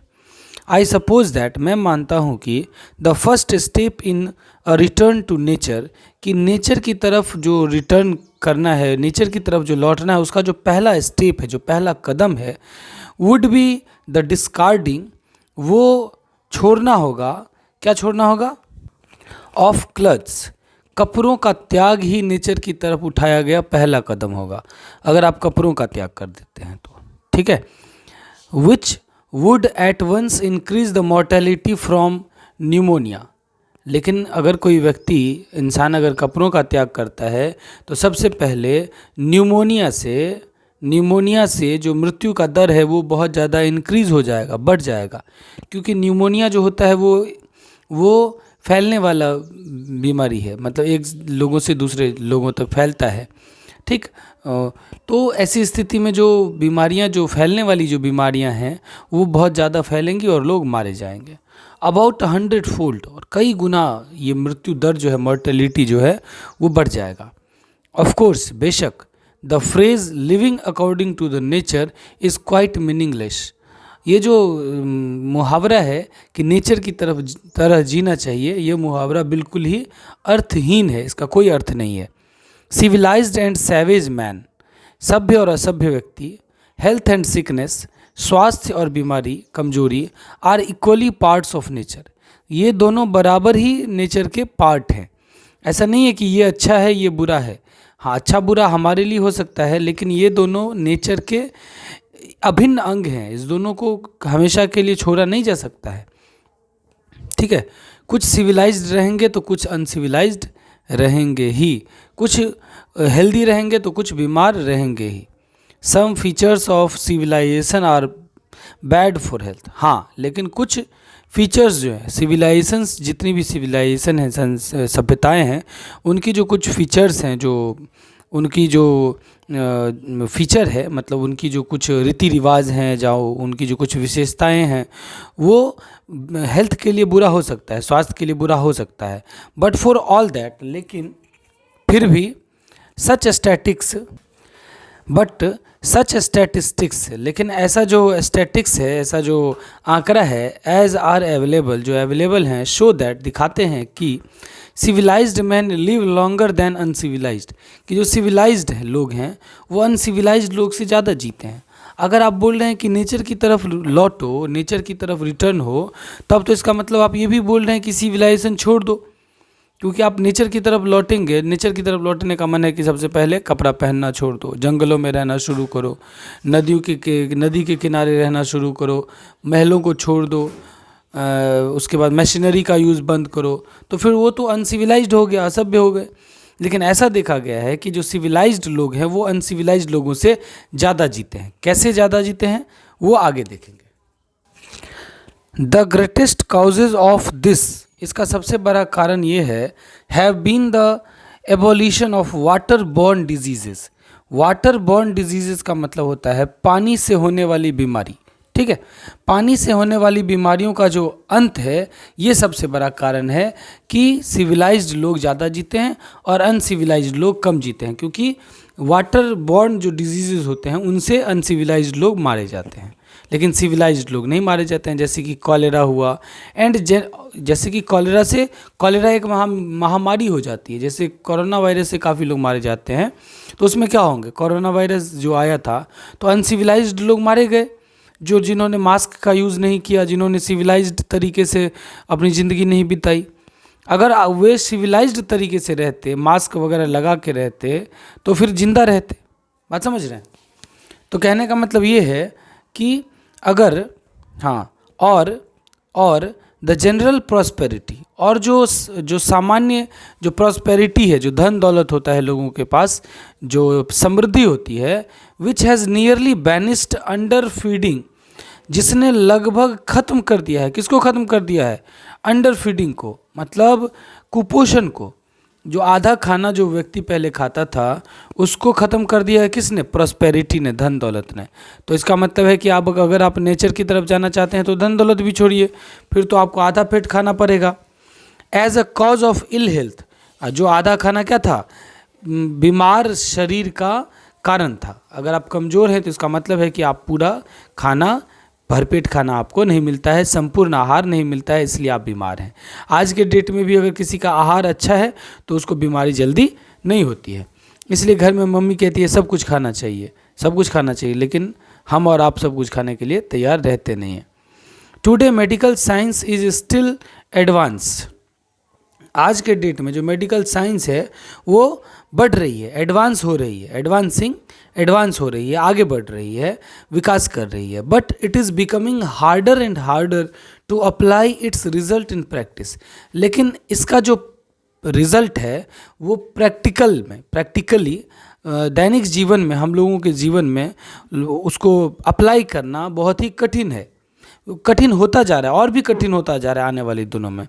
आई सपोज दैट, मैं मानता हूँ कि the first step in a return to nature, कि नेचर की तरफ जो रिटर्न करना है, नेचर की तरफ जो लौटना है, उसका जो पहला स्टेप है, जो पहला कदम है, वुड बी द डिस्कार्डिंग, वो छोड़ना होगा। क्या छोड़ना होगा? ऑफ क्लथ्स, कपड़ों का त्याग ही नेचर की तरफ उठाया गया पहला कदम होगा, अगर आप कपड़ों का त्याग कर देते हैं तो, ठीक है। Which would at once increase the mortality from pneumonia, लेकिन अगर कोई व्यक्ति, इंसान अगर कपड़ों का त्याग करता है तो सबसे पहले न्यूमोनिया से जो मृत्यु का दर है वो बहुत ज़्यादा इंक्रीज़ हो जाएगा, बढ़ जाएगा, क्योंकि न्यूमोनिया जो होता है वो फैलने वाला बीमारी है, मतलब एक लोगों से दूसरे लोगों तक फैलता है, ठीक। तो ऐसी स्थिति में जो बीमारियां, जो फैलने वाली जो बीमारियां हैं, वो बहुत ज़्यादा फैलेंगी और लोग मारे जाएंगे अबाउट 100 फोल्ड, और कई गुना ये मृत्यु दर जो है, मॉर्टेलिटी जो है, वो बढ़ जाएगा। ऑफ कोर्स, बेशक, the phrase living according to the nature is quite meaningless, ये जो मुहावरा है कि नेचर की तरह जीना चाहिए, ये मुहावरा बिल्कुल ही अर्थहीन है, इसका कोई अर्थ नहीं है। सिविलाइज्ड एंड सैवेज मैन, सभ्य और असभ्य व्यक्ति, हेल्थ एंड सिकनेस, स्वास्थ्य और बीमारी, कमजोरी, are equally parts of nature, ये दोनों बराबर ही नेचर के पार्ट हैं। ऐसा नहीं है कि ये अच्छा है, ये बुरा है। हाँ, अच्छा बुरा हमारे लिए हो सकता है, लेकिन ये दोनों नेचर के अभिन्न अंग हैं, इस दोनों को हमेशा के लिए छोड़ा नहीं जा सकता है, ठीक है। कुछ सिविलाइज्ड रहेंगे तो कुछ अनसिविलाइज्ड रहेंगे ही, कुछ हेल्दी रहेंगे तो कुछ बीमार रहेंगे ही। Some features of civilisation are bad for health, हाँ, लेकिन कुछ फीचर्स जो हैं, सिविलाइजेशंस, जितनी भी सिविलाइजेशन हैं, सभ्यताएं हैं, उनकी जो कुछ फीचर्स हैं, जो उनकी जो फीचर है, मतलब उनकी जो कुछ रीति रिवाज हैं, जाओ उनकी जो कुछ विशेषताएं हैं, वो हेल्थ के लिए बुरा हो सकता है, स्वास्थ्य के लिए बुरा हो सकता है। बट फॉर ऑल दैट, लेकिन फिर भी सच स्टैटिस्टिक्स, लेकिन ऐसा जो स्टैटिक्स है, ऐसा जो आंकड़ा है, एज आर अवेलेबल, जो अवेलेबल हैं, शो दैट, दिखाते हैं कि civilised man live longer than uncivilised, कि जो सिविलाइज्ड लोग हैं वो अनसिविलाइज्ड लोग से ज़्यादा जीते हैं। अगर आप बोल रहे हैं कि नेचर की तरफ लौटो, नेचर की तरफ रिटर्न हो, तब तो इसका मतलब आप ये भी बोल रहे हैं कि सिविलाइजेशन छोड़ दो, क्योंकि आप नेचर की तरफ लौटेंगे। नेचर की तरफ लौटने का मन है कि सबसे पहले कपड़ा पहनना छोड़ दो, जंगलों में रहना शुरू करो, नदी के किनारे रहना शुरू करो, महलों को छोड़ दो, उसके बाद मशीनरी का यूज़ बंद करो, तो फिर वो तो अनसिविलाइज्ड हो गया, असभ्य हो गए। लेकिन ऐसा देखा गया है कि जो सिविलाइज्ड लोग हैं वो अनसिविलाइज्ड लोगों से ज़्यादा जीते हैं। कैसे ज़्यादा जीते हैं वो आगे देखेंगे। The greatest causes of this, इसका सबसे बड़ा कारण ये है, have been the abolition of water borne diseases. Water borne diseases का मतलब होता है पानी से होने वाली बीमारी, ठीक है। पानी से होने वाली बीमारियों का जो अंत है, ये सबसे बड़ा कारण है कि सिविलाइज्ड लोग ज़्यादा जीते हैं और अनसिविलाइज्ड लोग कम जीते हैं, क्योंकि वाटर बॉर्न जो डिजीजेस होते हैं उनसे अनसिविलाइज्ड लोग मारे जाते हैं, लेकिन सिविलाइज्ड लोग नहीं मारे जाते हैं। जैसे कि कॉलेरा हुआ, एंड जैसे कि कॉलेरा एक महामारी हो जाती है, जैसे कोरोना वायरस से काफ़ी लोग मारे जाते हैं। तो उसमें क्या होंगे, कोरोना वायरस जो आया था तो अनसिविलाइज्ड लोग मारे गए, जिन्होंने मास्क का यूज़ नहीं किया, जिन्होंने सिविलाइज्ड तरीके से अपनी ज़िंदगी नहीं बिताई। अगर वे सिविलाइज्ड तरीके से रहते, मास्क वगैरह लगा के रहते, तो फिर जिंदा रहते। बात समझ रहे हैं? तो कहने का मतलब ये है कि अगर और द जनरल प्रॉस्पेरिटी, और जो सामान्य जो प्रॉस्पेरिटी है, जो धन दौलत होता है लोगों के पास, जो समृद्धि होती है, which has nearly banished under feeding, जिसने लगभग ख़त्म कर दिया है, किसको ख़त्म कर दिया है, अंडर फीडिंग को, मतलब कुपोषण को। जो आधा खाना जो व्यक्ति पहले खाता था उसको ख़त्म कर दिया है किसने, प्रॉस्पेरिटी ने, धन दौलत ने। तो इसका मतलब है कि आप अगर आप नेचर की तरफ जाना चाहते हैं तो धन दौलत भी छोड़िए, फिर तो आपको आधा पेट खाना पड़ेगा। As a cause of ill health, जो आधा खाना क्या था, बीमार शरीर का कारण था। अगर आप कमज़ोर हैं तो इसका मतलब है कि आप पूरा खाना, भरपेट खाना आपको नहीं मिलता है, संपूर्ण आहार नहीं मिलता है, इसलिए आप बीमार हैं। आज के डेट में भी अगर किसी का आहार अच्छा है तो उसको बीमारी जल्दी नहीं होती है। इसलिए घर में मम्मी कहती है सब कुछ खाना चाहिए, सब कुछ खाना चाहिए, लेकिन हम और आप सब कुछ खाने के लिए तैयार रहते नहीं हैं। Today medical science is still advance. आज के डेट में जो मेडिकल साइंस है वो बढ़ रही है, एडवांस हो रही है, एडवांस हो रही है, आगे बढ़ रही है, विकास कर रही है। But it is becoming harder and harder to apply its result in practice. लेकिन इसका जो रिजल्ट है वो प्रैक्टिकली दैनिक जीवन में, हम लोगों के जीवन में उसको अप्लाई करना बहुत ही कठिन है, कठिन होता जा रहा है, और भी कठिन होता जा रहा है आने वाले दिनों में।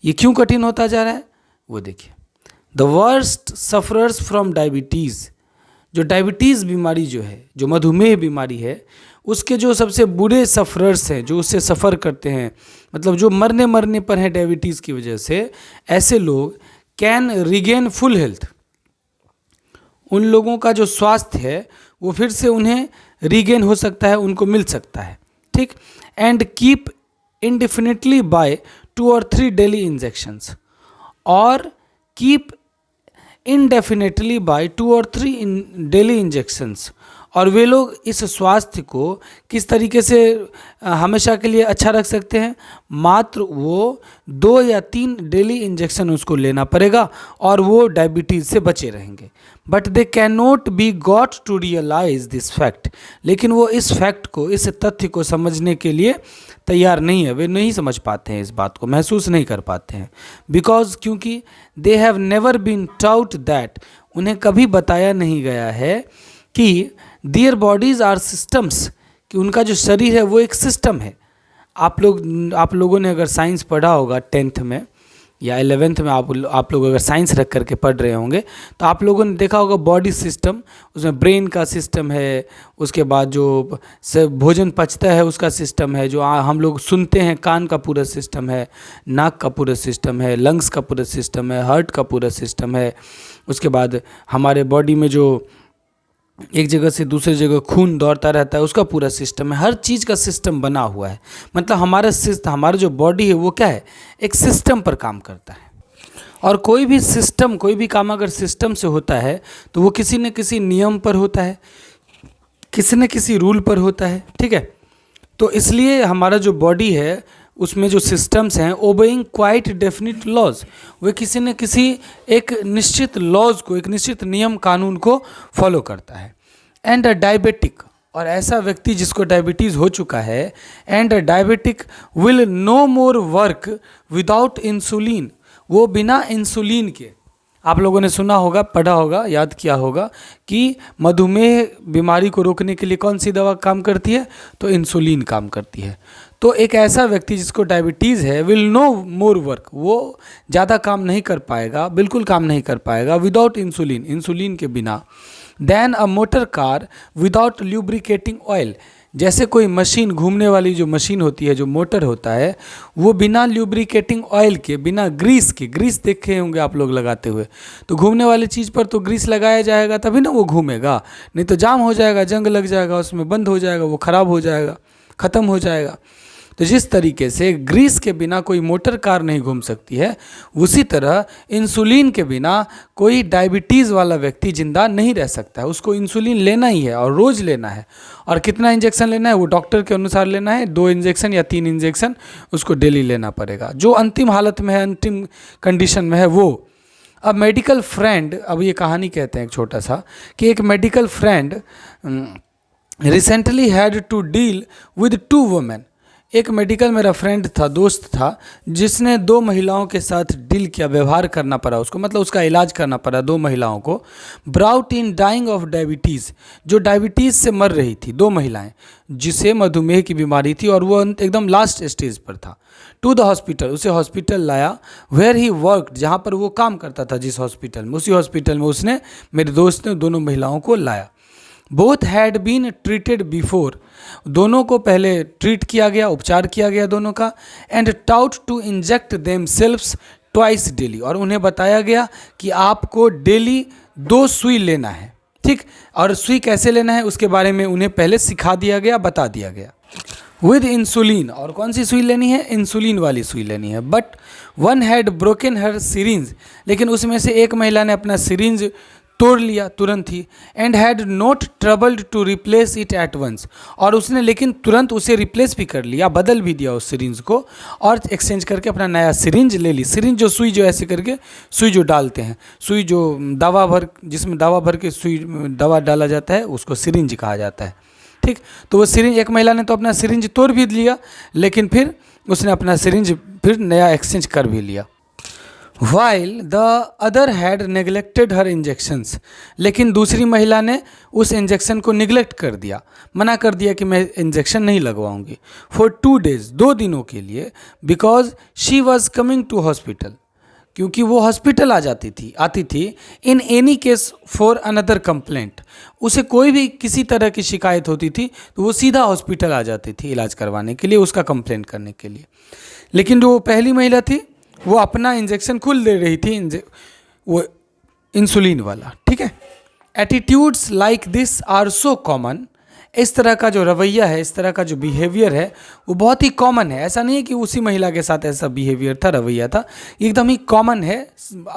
ये क्यों कठिन होता जा रहा है वो देखिए। The worst sufferers from diabetes, जो डायबिटीज़ बीमारी जो है, जो मधुमेह बीमारी है, उसके जो सबसे बुरे सफरर्स हैं, जो उससे सफ़र करते हैं, मतलब जो मरने पर हैं डायबिटीज़ की वजह से, ऐसे लोग कैन रिगेन फुल हेल्थ। उन लोगों का जो स्वास्थ्य है वो फिर से उन्हें रिगेन हो सकता है, उनको मिल सकता है, ठीक। And keep indefinitely by 2 or 3 daily injections, और keep indefinitely by 2 or 3 daily injections. और वे लोग इस स्वास्थ्य को किस तरीके से हमेशा के लिए अच्छा रख सकते हैं, मात्र वो 2 या 3 डेली इंजेक्शन उसको लेना पड़ेगा और वो डायबिटीज़ से बचे रहेंगे। But they can not be got to realise this fact, लेकिन वो इस फैक्ट को, इस तथ्य को समझने के लिए तैयार नहीं है, वे नहीं समझ पाते हैं, इस बात को महसूस नहीं कर पाते हैं। बिकॉज क्योंकि they have never been taught that, उन्हें कभी बताया नहीं गया है कि देयर बॉडीज़ आर सिस्टम्स, कि उनका जो शरीर है वो एक सिस्टम है। आप लोगों ने अगर साइंस पढ़ा होगा 10th में, या 11th में आप लोग अगर साइंस रख करके पढ़ रहे होंगे तो आप लोगों ने देखा होगा बॉडी सिस्टम, उसमें ब्रेन का सिस्टम है, उसके बाद जो भोजन पचता है उसका सिस्टम है, जो हम लोग सुनते हैं कान का पूरा सिस्टम है, नाक का पूरा सिस्टम है, लंग्स का पूरा सिस्टम है, हार्ट का पूरा सिस्टम है, उसके बाद हमारे बॉडी में जो एक जगह से दूसरी जगह खून दौड़ता रहता है उसका पूरा सिस्टम है, हर चीज़ का सिस्टम बना हुआ है। मतलब हमारा जो बॉडी है वो क्या है, एक सिस्टम पर काम करता है। और कोई भी काम अगर सिस्टम से होता है तो वो किसी न किसी नियम पर होता है, किसी न किसी रूल पर होता है, ठीक है। तो इसलिए हमारा जो बॉडी है उसमें जो सिस्टम्स हैं ओबेइंग क्वाइट डेफिनिट लॉज, वे किसी न किसी एक निश्चित लॉज को, एक निश्चित नियम कानून को फॉलो करता है। एंड अ डायबिटिक, और ऐसा व्यक्ति जिसको डायबिटीज़ हो चुका है, and a diabetic will no more work without insulin, वो बिना इंसुलिन के, आप लोगों ने सुना होगा, पढ़ा होगा, याद किया होगा कि मधुमेह बीमारी को रोकने के लिए कौन सी दवा काम करती है, तो इंसुलिन काम करती है। तो एक ऐसा व्यक्ति जिसको डायबिटीज़ है विल नो मोर वर्क, वो ज़्यादा काम नहीं कर पाएगा, बिल्कुल काम नहीं कर पाएगा विदाउट इंसुलिन, इंसुलिन के बिना, than a motor car without lubricating oil, जैसे कोई मशीन, घूमने वाली जो मशीन होती है, जो मोटर होता है, वो बिना ल्यूब्रिकेटिंग ऑयल के, बिना ग्रीस के, ग्रीस देखे होंगे आप लोग लगाते हुए, तो घूमने वाली चीज़ पर तो ग्रीस लगाया जाएगा तभी ना वो घूमेगा, नहीं तो जाम हो जाएगा, जंग लग जाएगा, उसमें बंद हो जाएगा, वो ख़राब हो जाएगा, ख़त्म हो जाएगा। तो जिस तरीके से ग्रीस के बिना कोई मोटर कार नहीं घूम सकती है, उसी तरह इंसुलिन के बिना कोई डायबिटीज़ वाला व्यक्ति जिंदा नहीं रह सकता है। उसको इंसुलिन लेना ही है और रोज़ लेना है, और कितना इंजेक्शन लेना है वो डॉक्टर के अनुसार लेना है, 2 इंजेक्शन या 3 इंजेक्शन उसको डेली लेना पड़ेगा। जो अंतिम हालत में है, अंतिम कंडीशन में है वो। अब मेडिकल फ्रेंड, अब ये कहानी कहते हैं एक छोटा सा, कि एक medical friend recently had to deal with 2 women, एक मेडिकल मेरा फ्रेंड था, दोस्त था, जिसने 2 महिलाओं के साथ डील किया, व्यवहार करना पड़ा उसको, मतलब उसका इलाज करना पड़ा 2 महिलाओं को, brought in dying of diabetes, जो डायबिटीज़ से मर रही थी, 2 महिलाएं जिसे मधुमेह की बीमारी थी और वो एकदम लास्ट स्टेज पर था। टू द हॉस्पिटल, उसे हॉस्पिटल लाया, वेयर ही वर्कड, जहाँ पर वो काम करता था, जिस हॉस्पिटल में, उसी हॉस्पिटल में उसने, मेरे दोस्त ने, दोनों महिलाओं को लाया। Both had been treated before, दोनों को पहले ट्रीट किया गया, उपचार किया गया दोनों का, and taught to inject themselves twice daily, और उन्हें बताया गया कि आपको डेली 2 सुई लेना है, ठीक, और सुई कैसे लेना है उसके बारे में उन्हें पहले सिखा दिया गया, बता दिया गया। विद इंसुलिन, और कौन सी सुई लेनी है, इंसुलिन वाली सुई लेनी है। But one had broken her syringe, लेकिन उसमें से एक महिला ने अपना सिरिंज तोड़ लिया तुरंत ही, and had not troubled to replace it at once, और उसने लेकिन तुरंत उसे रिप्लेस भी कर लिया, बदल भी दिया उस सिरिंज को, और एक्सचेंज करके अपना नया सिरिंज ले ली। सिरिंज जो सुई, जो ऐसे करके सुई जो डालते हैं, सुई जो जिसमें दवा भर के सुई दवा डाला जाता है उसको सिरिंज कहा जाता है, ठीक। तो वो सिरिंज, एक महिला ने तो अपना सिरिंज तोड़ भी लिया, लेकिन फिर उसने अपना सिरिंज फिर नया एक्सचेंज कर भी लिया। While the other had neglected her injections, लेकिन दूसरी महिला ने उस इंजेक्शन को निगलेक्ट कर दिया, मना कर दिया कि मैं इंजेक्शन नहीं लगवाऊंगी, for 2 days, 2 दिनों के लिए, because she was coming to hospital, क्योंकि वो हॉस्पिटल आती थी in any case for another complaint, उसे कोई भी किसी तरह की शिकायत होती थी तो वो सीधा हॉस्पिटल आ जाती थी इलाज करवाने के लिए, उसका कंप्लेंट करने के लिए। लेकिन जो पहली महिला थी वो अपना इंजेक्शन खुद ले रही थी, वो इंसुलिन वाला, ठीक है। Attitudes like this are so common, इस तरह का जो रवैया है, इस तरह का जो बिहेवियर है वो बहुत ही कॉमन है। ऐसा नहीं है कि उसी महिला के साथ ऐसा बिहेवियर था, रवैया था, एकदम ही कॉमन है,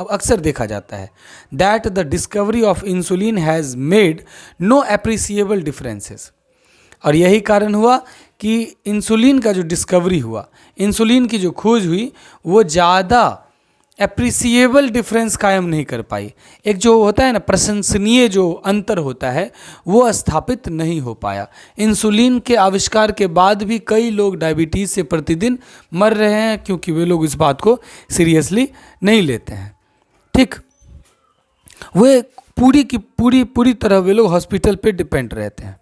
अक्सर देखा जाता है। That the discovery of insulin has made no appreciable differences, और यही कारण हुआ कि इंसुलिन का जो डिस्कवरी हुआ, इंसुलिन की जो खोज हुई, वो ज़्यादा अप्रिसिएबल डिफरेंस कायम नहीं कर पाई। एक जो होता है ना प्रशंसनीय जो अंतर होता है वो स्थापित नहीं हो पाया। इंसुलिन के आविष्कार के बाद भी कई लोग डायबिटीज़ से प्रतिदिन मर रहे हैं, क्योंकि वे लोग इस बात को सीरियसली नहीं लेते हैं, ठीक। वे पूरी तरह वे लोग हॉस्पिटल पे डिपेंड रहते हैं।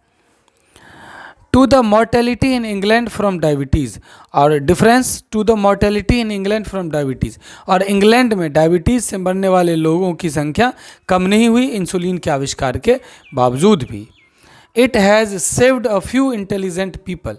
To the mortality in England from diabetes, और difference to the mortality in England from diabetes, और इंग्लैंड में डायबिटीज़ से मरने वाले लोगों की संख्या कम नहीं हुई इंसुलिन के आविष्कार के बावजूद भी। It has saved a few intelligent people,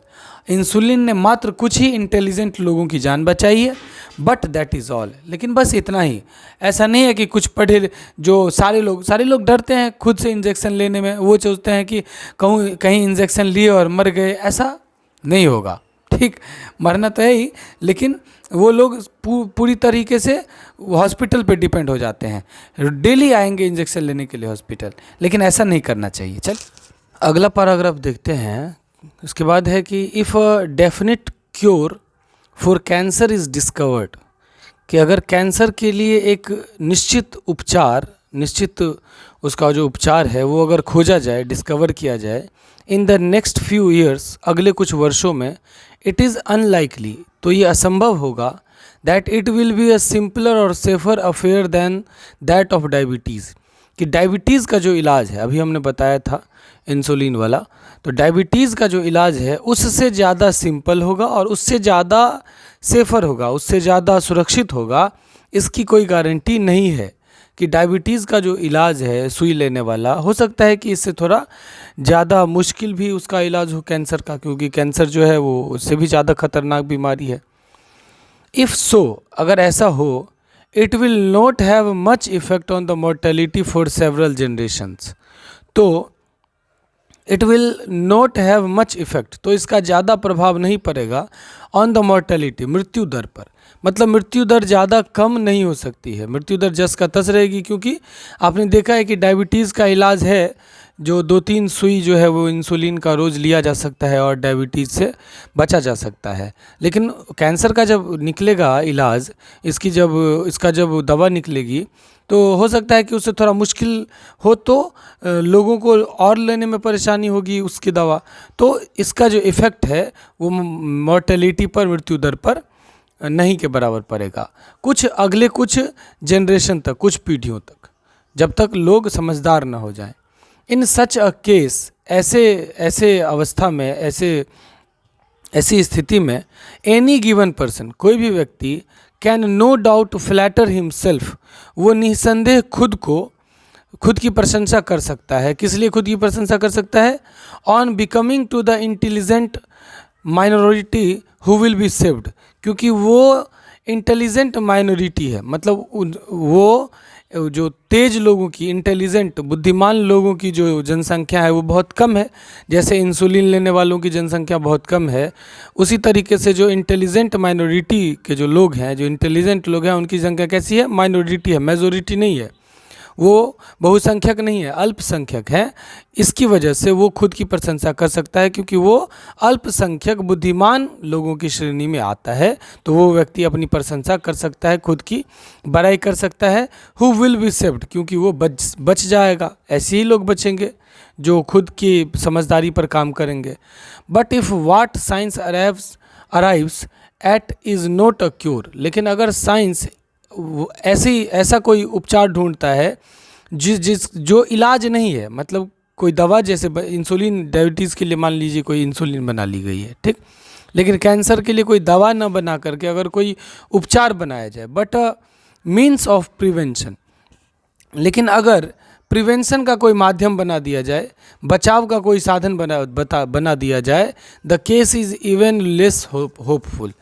insulin ने मात्र कुछ ही इंटेलिजेंट लोगों की जान बचाई है, बट दैट इज़ ऑल, लेकिन बस इतना ही। ऐसा नहीं है कि कुछ पढ़े जो सारे लोग डरते हैं खुद से इंजेक्शन लेने में, वो सोचते हैं कि कहीं इंजेक्शन लिए और मर गए, ऐसा नहीं होगा। ठीक, मरना तो है ही, लेकिन वो लोग पूरी तरीके से हॉस्पिटल पे डिपेंड हो जाते हैं, डेली आएंगे इंजेक्शन लेने के लिए हॉस्पिटल, लेकिन ऐसा नहीं करना चाहिए। चल अगला पैराग्राफ देखते हैं। उसके बाद है कि if a definite cure for cancer is discovered, कि अगर कैंसर के लिए एक निश्चित उसका जो उपचार है वो अगर खोजा जाए, डिस्कवर किया जाए in the next few years, अगले कुछ वर्षों में, इट इज़ अनलाइकली, तो ये असंभव होगा, that it will be a simpler और safer affair than that of diabetes, कि डायबिटीज़ का जो इलाज है, अभी हमने बताया था इंसुलिन वाला, तो डायबिटीज़ का जो इलाज है उससे ज़्यादा सिंपल होगा और उससे ज़्यादा सेफ़र होगा, उससे ज़्यादा सुरक्षित होगा। इसकी कोई गारंटी नहीं है कि डायबिटीज़ का जो इलाज है सुई लेने वाला, हो सकता है कि इससे थोड़ा ज़्यादा मुश्किल भी उसका इलाज हो कैंसर का, क्योंकि कैंसर जो है वो उससे भी ज़्यादा खतरनाक बीमारी है। इफ़ सो, अगर ऐसा हो, it will not have much effect on the mortality for several generations, तो it will not have much effect, तो इसका ज़्यादा प्रभाव नहीं पड़ेगा ऑन द मोर्टेलिटी, मृत्यु दर पर, मतलब मृत्यु दर ज़्यादा कम नहीं हो सकती है, मृत्यु दर जस का तस रहेगी, क्योंकि आपने देखा है कि डायबिटीज़ का इलाज है जो 2-3 सुई जो है वो इंसुलिन का रोज़ लिया जा सकता है और डायबिटीज़ से बचा जा सकता है। लेकिन कैंसर का जब निकलेगा इलाज, इसका जब दवा निकलेगी, तो हो सकता है कि उससे थोड़ा मुश्किल हो, तो लोगों को और लेने में परेशानी होगी उसकी दवा, तो इसका जो इफ़ेक्ट है वो मॉर्टेलिटी पर, मृत्यु दर पर नहीं के बराबर पड़ेगा, अगले कुछ जनरेशन तक, कुछ पीढ़ियों तक, जब तक लोग समझदार ना हो जाएं। इन सच अ केस, ऐसे अवस्था में, ऐसी स्थिति में, एनी गिवन पर्सन, कोई भी व्यक्ति, can no doubt flatter himself, वो निसंदेह खुद की प्रशंसा कर सकता है। किस लिए खुद की प्रशंसा कर सकता है? On becoming too the intelligent minority who will be saved, क्योंकि वो इंटेलिजेंट माइनॉरिटी है, मतलब वो जो तेज लोगों की, इंटेलिजेंट बुद्धिमान लोगों की जो जनसंख्या है वो बहुत कम है, जैसे इंसुलिन लेने वालों की जनसंख्या बहुत कम है, उसी तरीके से जो इंटेलिजेंट माइनॉरिटी के जो लोग हैं, जो इंटेलिजेंट लोग हैं, उनकी संख्या कैसी है? माइनॉरिटी है, मेजोरिटी नहीं है, वो बहुसंख्यक नहीं है, अल्पसंख्यक है। इसकी वजह से वो खुद की प्रशंसा कर सकता है, क्योंकि वो अल्पसंख्यक बुद्धिमान लोगों की श्रेणी में आता है, तो वो व्यक्ति अपनी प्रशंसा कर सकता है, खुद की बड़ाई कर सकता है। हु विल बी सेव्ड, क्योंकि वो बच जाएगा, ऐसे ही लोग बचेंगे जो खुद की समझदारी पर काम करेंगे। But if what science arrives at is not a cure, लेकिन अगर साइंस ऐसा कोई उपचार ढूंढता है जो इलाज नहीं है, मतलब कोई दवा, जैसे इंसुलिन डायबिटीज़ के लिए मान लीजिए कोई इंसुलिन बना ली गई है, ठीक, लेकिन कैंसर के लिए कोई दवा न बना करके अगर कोई उपचार बनाया जाए, बट मीन्स ऑफ प्रिवेंशन, लेकिन अगर प्रिवेंशन का कोई माध्यम बना दिया जाए, बचाव का कोई साधन बना दिया जाए, the case is even less hopeful,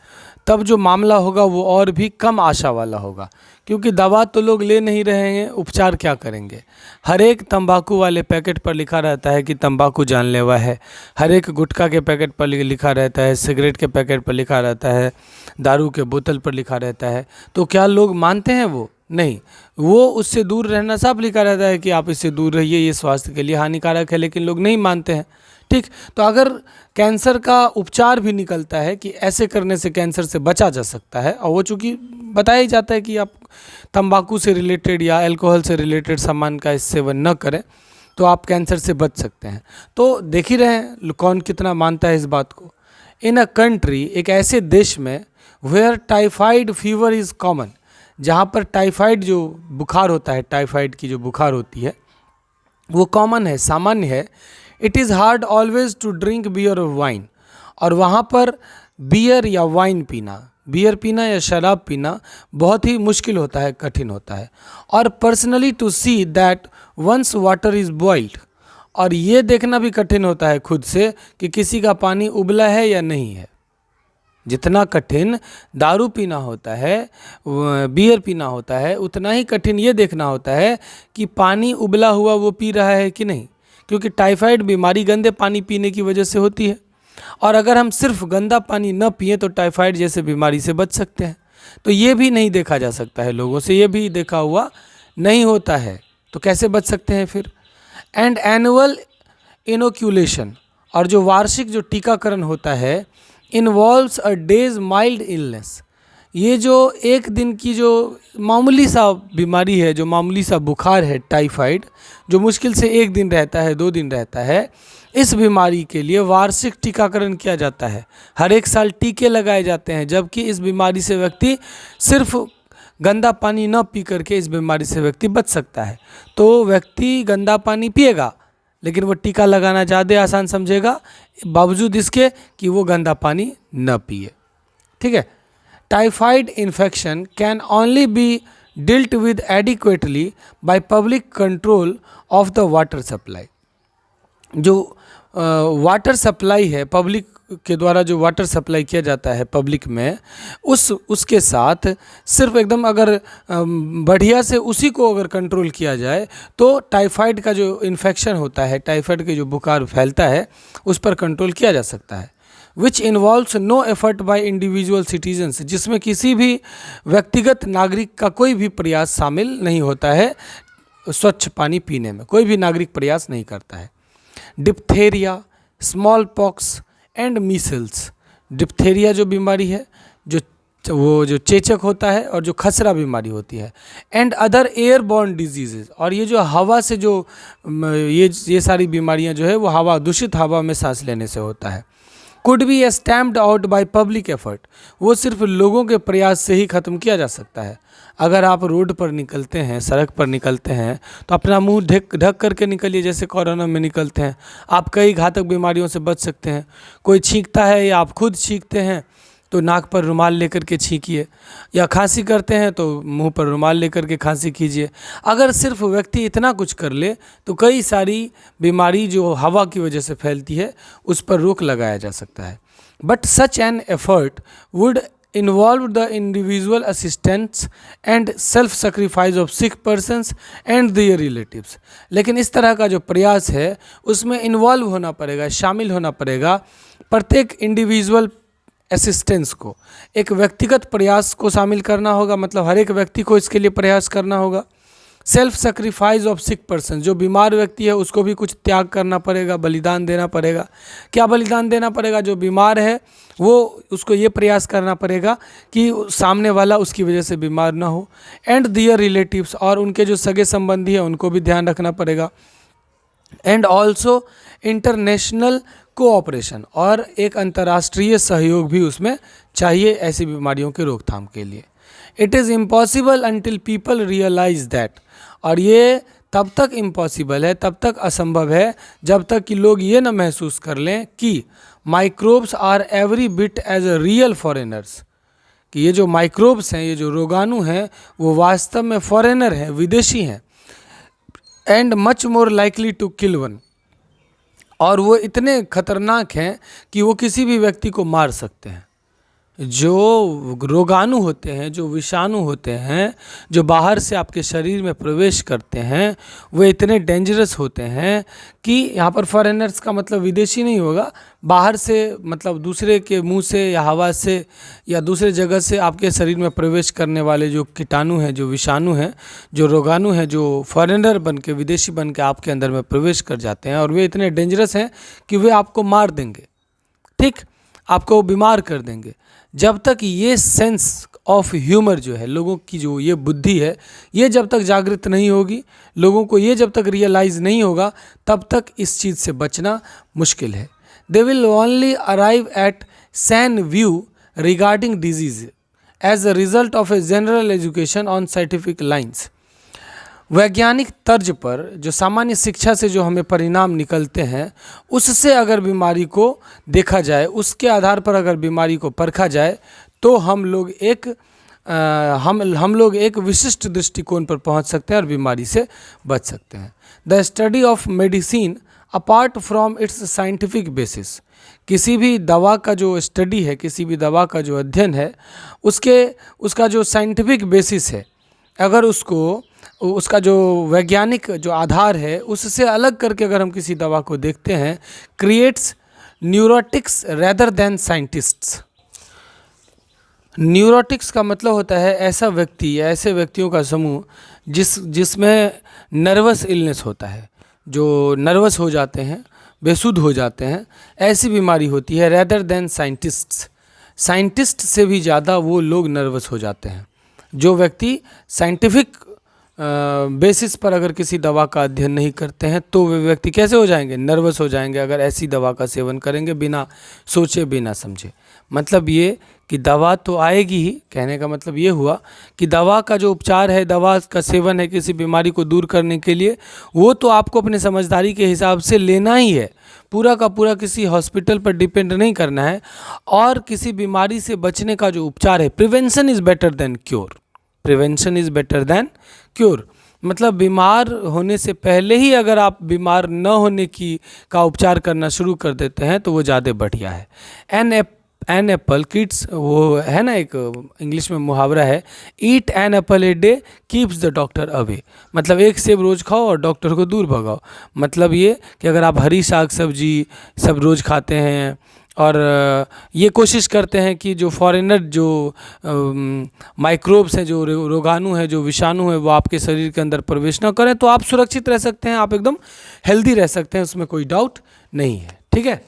तब जो मामला होगा वो और भी कम आशा वाला होगा, क्योंकि दवा तो लोग ले नहीं रहे हैं, उपचार क्या करेंगे? हर एक तंबाकू वाले पैकेट पर लिखा रहता है कि तंबाकू जानलेवा है, हर एक गुटखा के पैकेट पर लिखा रहता है, सिगरेट के पैकेट पर लिखा रहता है, दारू के बोतल पर लिखा रहता है, तो क्या लोग मानते हैं? वो नहीं, वो उससे दूर रहना सब लिखा रहता है कि आप इससे दूर रहिए, ये स्वास्थ्य के लिए हानिकारक है, लेकिन लोग नहीं मानते हैं, ठीक। तो अगर कैंसर का उपचार भी निकलता है कि ऐसे करने से कैंसर से बचा जा सकता है, और वो चूँकि बताया ही जाता है कि आप तंबाकू से रिलेटेड या अल्कोहल से रिलेटेड सामान का सेवन न करें, तो आप कैंसर से बच सकते हैं। तो देख ही रहे हैं कौन कितना मानता है इस बात को। इन अ कंट्री, एक ऐसे देश में, where typhoid fever is common, जहाँ पर टाइफाइड जो बुखार होता है, टाइफाइड की जो बुखार होती है वो कॉमन है, सामान्य है। It is hard always to drink beer और वाइन। और वहाँ पर बियर या वाइन पीना, बियर पीना या शराब पीना बहुत ही मुश्किल होता है, कठिन होता है। और personally to see that once water is boiled, और ये देखना भी कठिन होता है खुद से कि किसी का पानी उबला है या नहीं है। जितना कठिन दारू पीना होता है, बियर पीना होता है, उतना ही कठिन ये देखना होता है कि पानी उबला हुआ वो पी रहा है कि नहीं, क्योंकि टाइफाइड बीमारी गंदे पानी पीने की वजह से होती है। और अगर हम सिर्फ गंदा पानी न पिए तो टाइफाइड जैसे बीमारी से बच सकते हैं। तो ये भी नहीं देखा जा सकता है लोगों से, ये भी देखा हुआ नहीं होता है, तो कैसे बच सकते हैं फिर। एंड एनुअल इनोक्यूलेशन, और जो वार्षिक जो टीकाकरण होता है, involves a days mild illness. ये जो एक दिन की जो मामूली सा बीमारी है, जो मामूली सा बुखार है टाइफाइड, जो मुश्किल से 1 दिन रहता है, 2 दिन रहता है, इस बीमारी के लिए वार्षिक टीकाकरण किया जाता है। हर एक साल टीके लगाए जाते हैं, जबकि इस बीमारी से व्यक्ति सिर्फ गंदा पानी न पी करके इस बीमारी से व्यक्ति बच सकता है। तो व्यक्ति गंदा पानी पिएगा, लेकिन वो टीका लगाना ज़्यादा आसान समझेगा, बावजूद इसके कि वो गंदा पानी न पिए। ठीक है। Typhoid infection can only be dealt with adequately by public control of the water supply. जो वाटर सप्लाई है, पब्लिक के द्वारा जो वाटर सप्लाई किया जाता है पब्लिक में, उसके साथ सिर्फ एकदम अगर बढ़िया से उसी को अगर कंट्रोल किया जाए तो टाइफाइड का जो इन्फेक्शन होता है, टाइफाइड के जो बुखार फैलता है, उस पर कंट्रोल किया जा सकता है। Which involves no effort by individual citizens, जिसमें किसी भी व्यक्तिगत नागरिक का कोई भी प्रयास शामिल नहीं होता है। स्वच्छ पानी पीने में कोई भी नागरिक प्रयास नहीं करता है। Diphtheria, small pox and Meselson. Diphtheria जो बीमारी है, जो चेचक होता है और जो खसरा बीमारी होती है, एंड अदर एयरबॉर्न डिजीजेज, और ये जो हवा से जो ये सारी बीमारियां जो है वो हवा, दूषित हवा में सांस लेने से होता है। Could be stamped out by public effort, वो सिर्फ लोगों के प्रयास से ही ख़त्म किया जा सकता है। अगर आप रोड पर निकलते हैं, सड़क पर निकलते हैं, तो अपना मुंह ढक करके निकलिए, जैसे कोरोना में निकलते हैं। आप कई घातक बीमारियों से बच सकते हैं। कोई छींकता है या आप खुद छींकते हैं तो नाक पर रुमाल लेकर के छींकिए, या खांसी करते हैं तो मुंह पर रुमाल लेकर के खांसी कीजिए। अगर सिर्फ व्यक्ति इतना कुछ कर ले तो कई सारी बीमारी जो हवा की वजह से फैलती है उस पर रोक लगाया जा सकता है। But such an effort would involve the individual assistance and self sacrifice of sick persons and their relatives। लेकिन इस तरह का जो प्रयास है उसमें इन्वॉल्व होना पड़ेगा, शामिल होना पड़ेगा प्रत्येक इंडिविजुअल असिस्टेंस को, एक व्यक्तिगत प्रयास को शामिल करना होगा, मतलब हर एक व्यक्ति को इसके लिए प्रयास करना होगा। Self sacrifice of sick person, जो बीमार व्यक्ति है उसको भी कुछ त्याग करना पड़ेगा, बलिदान देना पड़ेगा। क्या बलिदान देना पड़ेगा? जो बीमार है वो उसको ये प्रयास करना पड़ेगा कि सामने वाला उसकी वजह से बीमार ना हो। एंड दियर रिलेटिव्स, और उनके जो सगे संबंधी है उनको भी ध्यान रखना पड़ेगा। एंड ऑल्सो इंटरनेशनल कोऑपरेशन, और एक अंतर्राष्ट्रीय सहयोग भी उसमें चाहिए ऐसी बीमारियों के रोकथाम के लिए। It is impossible until people realise that, और ये तब तक इम्पॉसिबल है, तब तक असंभव है जब तक कि लोग ये ना महसूस कर लें कि microbes are every bit as a real foreigners, कि ये जो माइक्रोब्स हैं, ये जो रोगाणु हैं, वो वास्तव में फॉरेनर हैं, विदेशी हैं। And much more likely to kill one, और वो इतने खतरनाक हैं कि वो किसी भी व्यक्ति को मार सकते हैं। जो रोगाणु होते हैं, जो विषाणु होते हैं, जो बाहर से आपके शरीर में प्रवेश करते हैं, वो इतने डेंजरस होते हैं कि यहाँ पर फॉरेनर्स का मतलब विदेशी नहीं होगा, बाहर से मतलब दूसरे के मुंह से या हवा से या दूसरे जगह से आपके शरीर में प्रवेश करने वाले जो कीटाणु हैं, जो विषाणु हैं, जो रोगाणु हैं, जो फॉरेनर बन के, विदेशी बन के आपके अंदर में प्रवेश कर जाते हैं, और वे इतने डेंजरस हैं कि वे आपको मार देंगे, ठीक, आपको बीमार कर देंगे। जब तक ये सेंस ऑफ ह्यूमर जो है, लोगों की जो ये बुद्धि है, ये जब तक जागृत नहीं होगी, लोगों को ये जब तक रियलाइज़ नहीं होगा, तब तक इस चीज़ से बचना मुश्किल है। They will only arrive at sane view regarding disease as a result of a general education on scientific lines. वैज्ञानिक तर्ज पर जो सामान्य शिक्षा से जो हमें परिणाम निकलते हैं, उससे अगर बीमारी को देखा जाए, उसके आधार पर अगर बीमारी को परखा जाए, तो हम लोग एक विशिष्ट दृष्टिकोण पर पहुंच सकते हैं और बीमारी से बच सकते हैं। The study of medicine apart from its scientific basis, किसी भी दवा का जो स्टडी है, किसी भी दवा का जो अध्ययन है, उसका जो साइंटिफिक बेसिस है, अगर उसका जो वैज्ञानिक जो आधार है, उससे अलग करके अगर हम किसी दवा को देखते हैं, creates neurotics rather than scientists. Neurotics का मतलब होता है ऐसा व्यक्ति या ऐसे व्यक्तियों का समूह जिसमें नर्वस इलनेस होता है, जो नर्वस हो जाते हैं, बेसुध हो जाते हैं, ऐसी बीमारी होती है। रेदर देन साइंटिस्ट्स, साइंटिस्ट से भी ज़्यादा वो लोग नर्वस हो जाते हैं। जो व्यक्ति साइंटिफिक बेसिस पर अगर किसी दवा का अध्ययन नहीं करते हैं, तो वे व्यक्ति कैसे हो जाएंगे? नर्वस हो जाएंगे अगर ऐसी दवा का सेवन करेंगे बिना सोचे बिना समझे। मतलब ये कि दवा तो आएगी ही, कहने का मतलब ये हुआ कि दवा का जो उपचार है, दवा का सेवन है किसी बीमारी को दूर करने के लिए, वो तो आपको अपने समझदारी के हिसाब से लेना ही है, पूरा का पूरा किसी हॉस्पिटल पर डिपेंड नहीं करना है। और किसी बीमारी से बचने का जो उपचार है, prevention is better than cure, prevention is better than cure. मतलब बीमार होने से पहले ही अगर आप बीमार न होने का उपचार करना शुरू कर देते हैं, तो वो ज़्यादा बढ़िया है। एन एप्पल किड्स, वो है ना, एक इंग्लिश में मुहावरा है, eat an apple a day keeps the doctor away. मतलब एक सेब रोज़ खाओ और डॉक्टर को दूर भगाओ। मतलब ये कि अगर आप हरी साग सब्जी सब रोज़ खाते हैं और ये कोशिश करते हैं कि जो फॉरेनर जो माइक्रोब्स हैं, जो रोगाणु हैं, जो विषाणु हैं, वो आपके शरीर के अंदर प्रवेश न करें, तो आप सुरक्षित रह सकते हैं, आप एकदम हेल्दी रह सकते हैं, उसमें कोई डाउट नहीं है। ठीक है।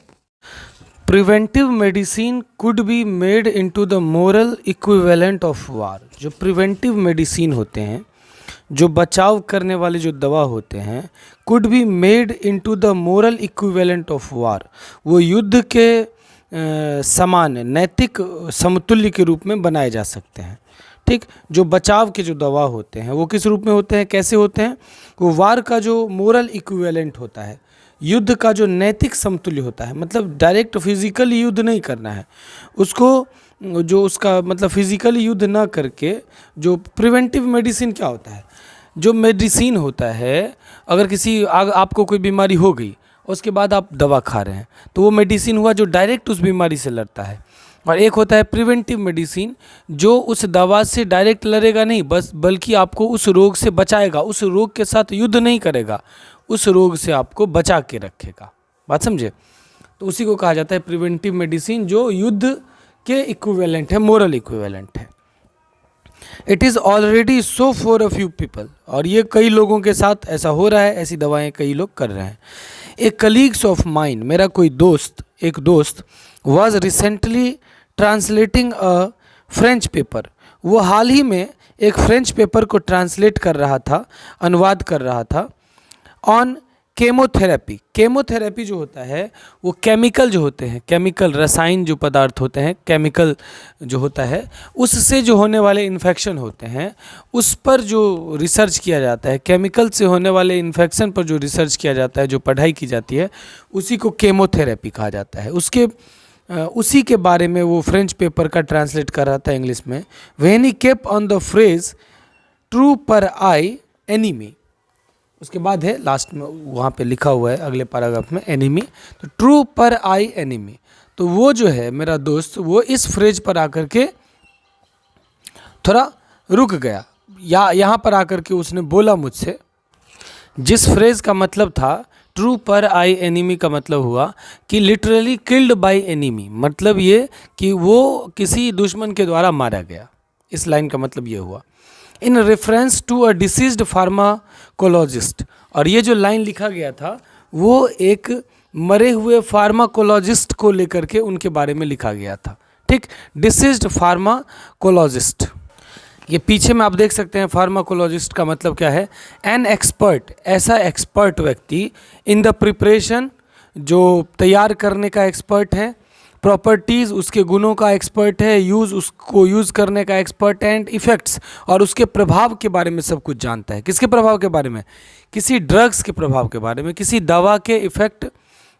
Preventive medicine could be made into the moral equivalent of war. जो प्रिवेंटिव मेडिसिन होते हैं, जो बचाव करने वाले जो दवा होते हैं, could be made into the moral equivalent of war, वो युद्ध के समान नैतिक समतुल्य के रूप में बनाए जा सकते हैं। ठीक। जो बचाव के जो दवा होते हैं वो किस रूप में होते हैं, कैसे होते हैं? वो वार का जो मोरल इक्विवेलेंट होता है, युद्ध का जो नैतिक समतुल्य होता है। मतलब डायरेक्ट फिजिकली युद्ध नहीं करना है उसको, जो उसका मतलब फिजिकली युद्ध ना करके, जो प्रिवेंटिव मेडिसिन क्या होता है? जो मेडिसिन होता है, अगर आपको कोई बीमारी हो गई, उसके बाद आप दवा खा रहे हैं, तो वो मेडिसिन हुआ जो डायरेक्ट उस बीमारी से लड़ता है। और एक होता है प्रिवेंटिव मेडिसिन, जो उस दवा से डायरेक्ट लड़ेगा नहीं, बल्कि आपको उस रोग से बचाएगा, उस रोग के साथ युद्ध नहीं करेगा, उस रोग से आपको बचा के रखेगा। बात समझे? तो उसी को कहा जाता है प्रिवेंटिव मेडिसिन, जो युद्ध के इक्विवेलेंट है, मोरल इक्विवेलेंट है। It is already so for a few people, और ये कई लोगों के साथ ऐसा हो रहा है, ऐसी दवाएं कई लोग कर रहे हैं। ए कलीग्स ऑफ माइंड, मेरा कोई एक दोस्त was recently translating a French paper, वो हाल ही में एक फ्रेंच पेपर को ट्रांसलेट कर रहा था, अनुवाद कर रहा था, ऑन केमोथेरेपी। केमोथेरेपी जो होता है वो केमिकल जो होते हैं, केमिकल रसायन जो पदार्थ होते हैं, केमिकल जो होता है, उससे जो होने वाले इन्फेक्शन होते हैं, उस पर जो रिसर्च किया जाता है, केमिकल से होने वाले इन्फेक्शन पर जो रिसर्च किया जाता है, जो पढ़ाई की जाती है, उसी को केमोथेरेपी कहा जाता है। उसी के बारे में वो फ्रेंच पेपर का ट्रांसलेट कर रहा था इंग्लिश में। When he kept on the phrase true पर आई एनिमी, उसके बाद है लास्ट में वहाँ पे लिखा हुआ है अगले पैराग्राफ में एनिमी, तो ट्रू पर आई एनिमी। तो वो जो है मेरा दोस्त, वो इस फ्रेज पर आकर के थोड़ा रुक गया, या यहाँ पर आकर के उसने बोला मुझसे, जिस फ्रेज का मतलब था ट्रू पर आई एनिमी का मतलब हुआ कि लिटरली किल्ड बाय एनिमी, मतलब ये कि वो किसी दुश्मन के द्वारा मारा गया। इस लाइन का मतलब ये हुआ, in reference to a deceased pharmacologist. और ये जो लाइन लिखा गया था वो एक मरे हुए फार्माकोलॉजिस्ट को लेकर के उनके बारे में लिखा गया था। ठीक, डिसीज्ड फार्माकोलॉजिस्ट। ये पीछे में आप देख सकते हैं फार्माकोलॉजिस्ट का मतलब क्या है, एन एक्सपर्ट, ऐसा एक्सपर्ट व्यक्ति, इन द प्रिपरेशन, जो तैयार करने का एक्सपर्ट है, प्रॉपर्टीज़, उसके गुणों का एक्सपर्ट है, यूज़, उसको यूज़ करने का एक्सपर्ट, एंड इफ़ेक्ट्स, और उसके प्रभाव के बारे में सब कुछ जानता है। किसके प्रभाव के बारे में? किसी ड्रग्स के प्रभाव के बारे में, किसी दवा के इफ़ेक्ट,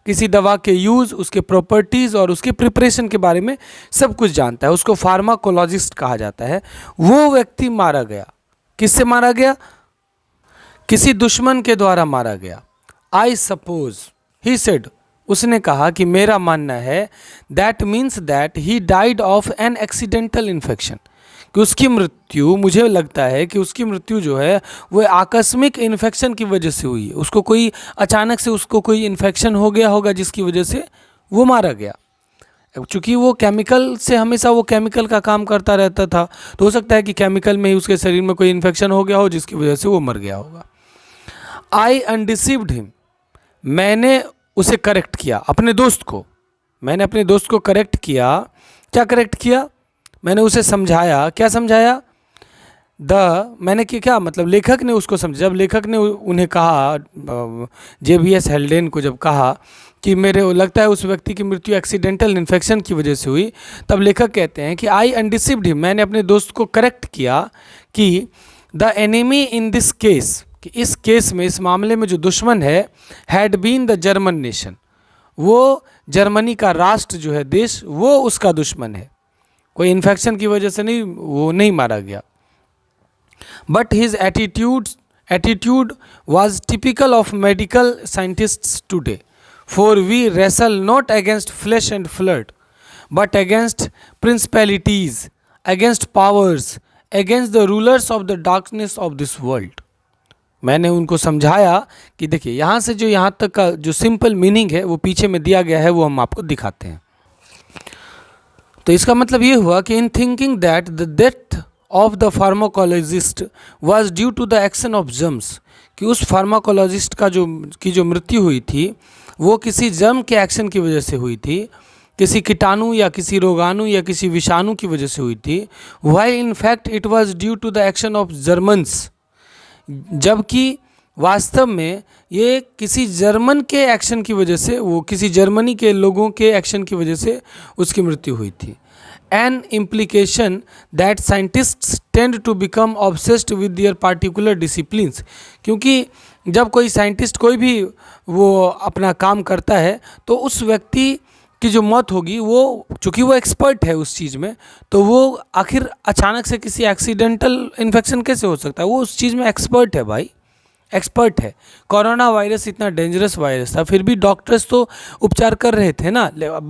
किसी दवा के यूज़, उसके प्रॉपर्टीज़ और उसके प्रिपरेशन के बारे में सब कुछ जानता है। उसको फार्माकोलॉजिस्ट कहा जाता है। वो व्यक्ति मारा गया। किससे मारा गया? किसी दुश्मन के द्वारा मारा गया। आई सपोज, ही सेड, उसने कहा कि मेरा मानना है, that means that he died of an accidental infection, कि उसकी मृत्यु, मुझे लगता है कि उसकी मृत्यु जो है वो आकस्मिक इन्फेक्शन की वजह से हुई है। उसको कोई अचानक से उसको कोई इन्फेक्शन हो गया होगा जिसकी वजह से वो मारा गया। चूँकि वो केमिकल से, हमेशा वो केमिकल का काम करता रहता था, तो हो सकता है कि केमिकल में ही उसके शरीर में कोई इन्फेक्शन हो गया हो जिसकी वजह से वो मर गया होगा। आई अनडिसीव्ड हिम, मैंने उसे करेक्ट किया, अपने दोस्त को, मैंने अपने दोस्त को करेक्ट किया। क्या करेक्ट किया? मैंने उसे समझाया। क्या समझाया? मैंने क्या मतलब, लेखक ने उसको समझा। जब लेखक ने उन्हें कहा, JBS हेल्डेन को जब कहा कि मेरे लगता है उस व्यक्ति की मृत्यु एक्सीडेंटल इन्फेक्शन की वजह से हुई, तब लेखक कहते हैं कि आई अनडिसीव्ड हिम, मैंने अपने दोस्त को करेक्ट किया कि the enemy in this case, कि इस केस में, इस मामले में जो दुश्मन है, had been the German nation, वो जर्मनी का राष्ट्र जो है, देश, वो उसका दुश्मन है। कोई इन्फेक्शन की वजह से नहीं, वो नहीं मारा गया। But his attitude was typical of medical scientists today, for we wrestle not against flesh and blood, but against principalities, against powers, against the rulers of the darkness of this world. मैंने उनको समझाया कि देखिए, यहाँ से जो यहाँ तक का जो सिंपल मीनिंग है वो पीछे में दिया गया है, वो हम आपको दिखाते हैं। तो इसका मतलब ये हुआ कि in thinking that the death of the pharmacologist was due to the action of germs, कि उस फार्माकोलॉजिस्ट का जो मृत्यु हुई थी वो किसी जर्म के एक्शन की वजह से हुई थी, किसी कीटाणु या किसी रोगाणु या किसी विषाणु की वजह से हुई थी। While in fact it was due to the action of Germans, जबकि वास्तव में ये किसी जर्मन के एक्शन की वजह से, वो किसी जर्मनी के लोगों के एक्शन की वजह से उसकी मृत्यु हुई थी। An implication that scientists tend to become obsessed with their particular disciplines, क्योंकि जब कोई साइंटिस्ट कोई भी वो अपना काम करता है तो उस व्यक्ति की जो मौत होगी, वो चूँकि वो एक्सपर्ट है उस चीज़ में, तो वो आखिर अचानक से किसी एक्सीडेंटल इन्फेक्शन कैसे हो सकता है? वो उस चीज़ में एक्सपर्ट है भाई, एक्सपर्ट है। कोरोना वायरस इतना डेंजरस वायरस था, फिर भी डॉक्टर्स तो उपचार कर रहे थे ना।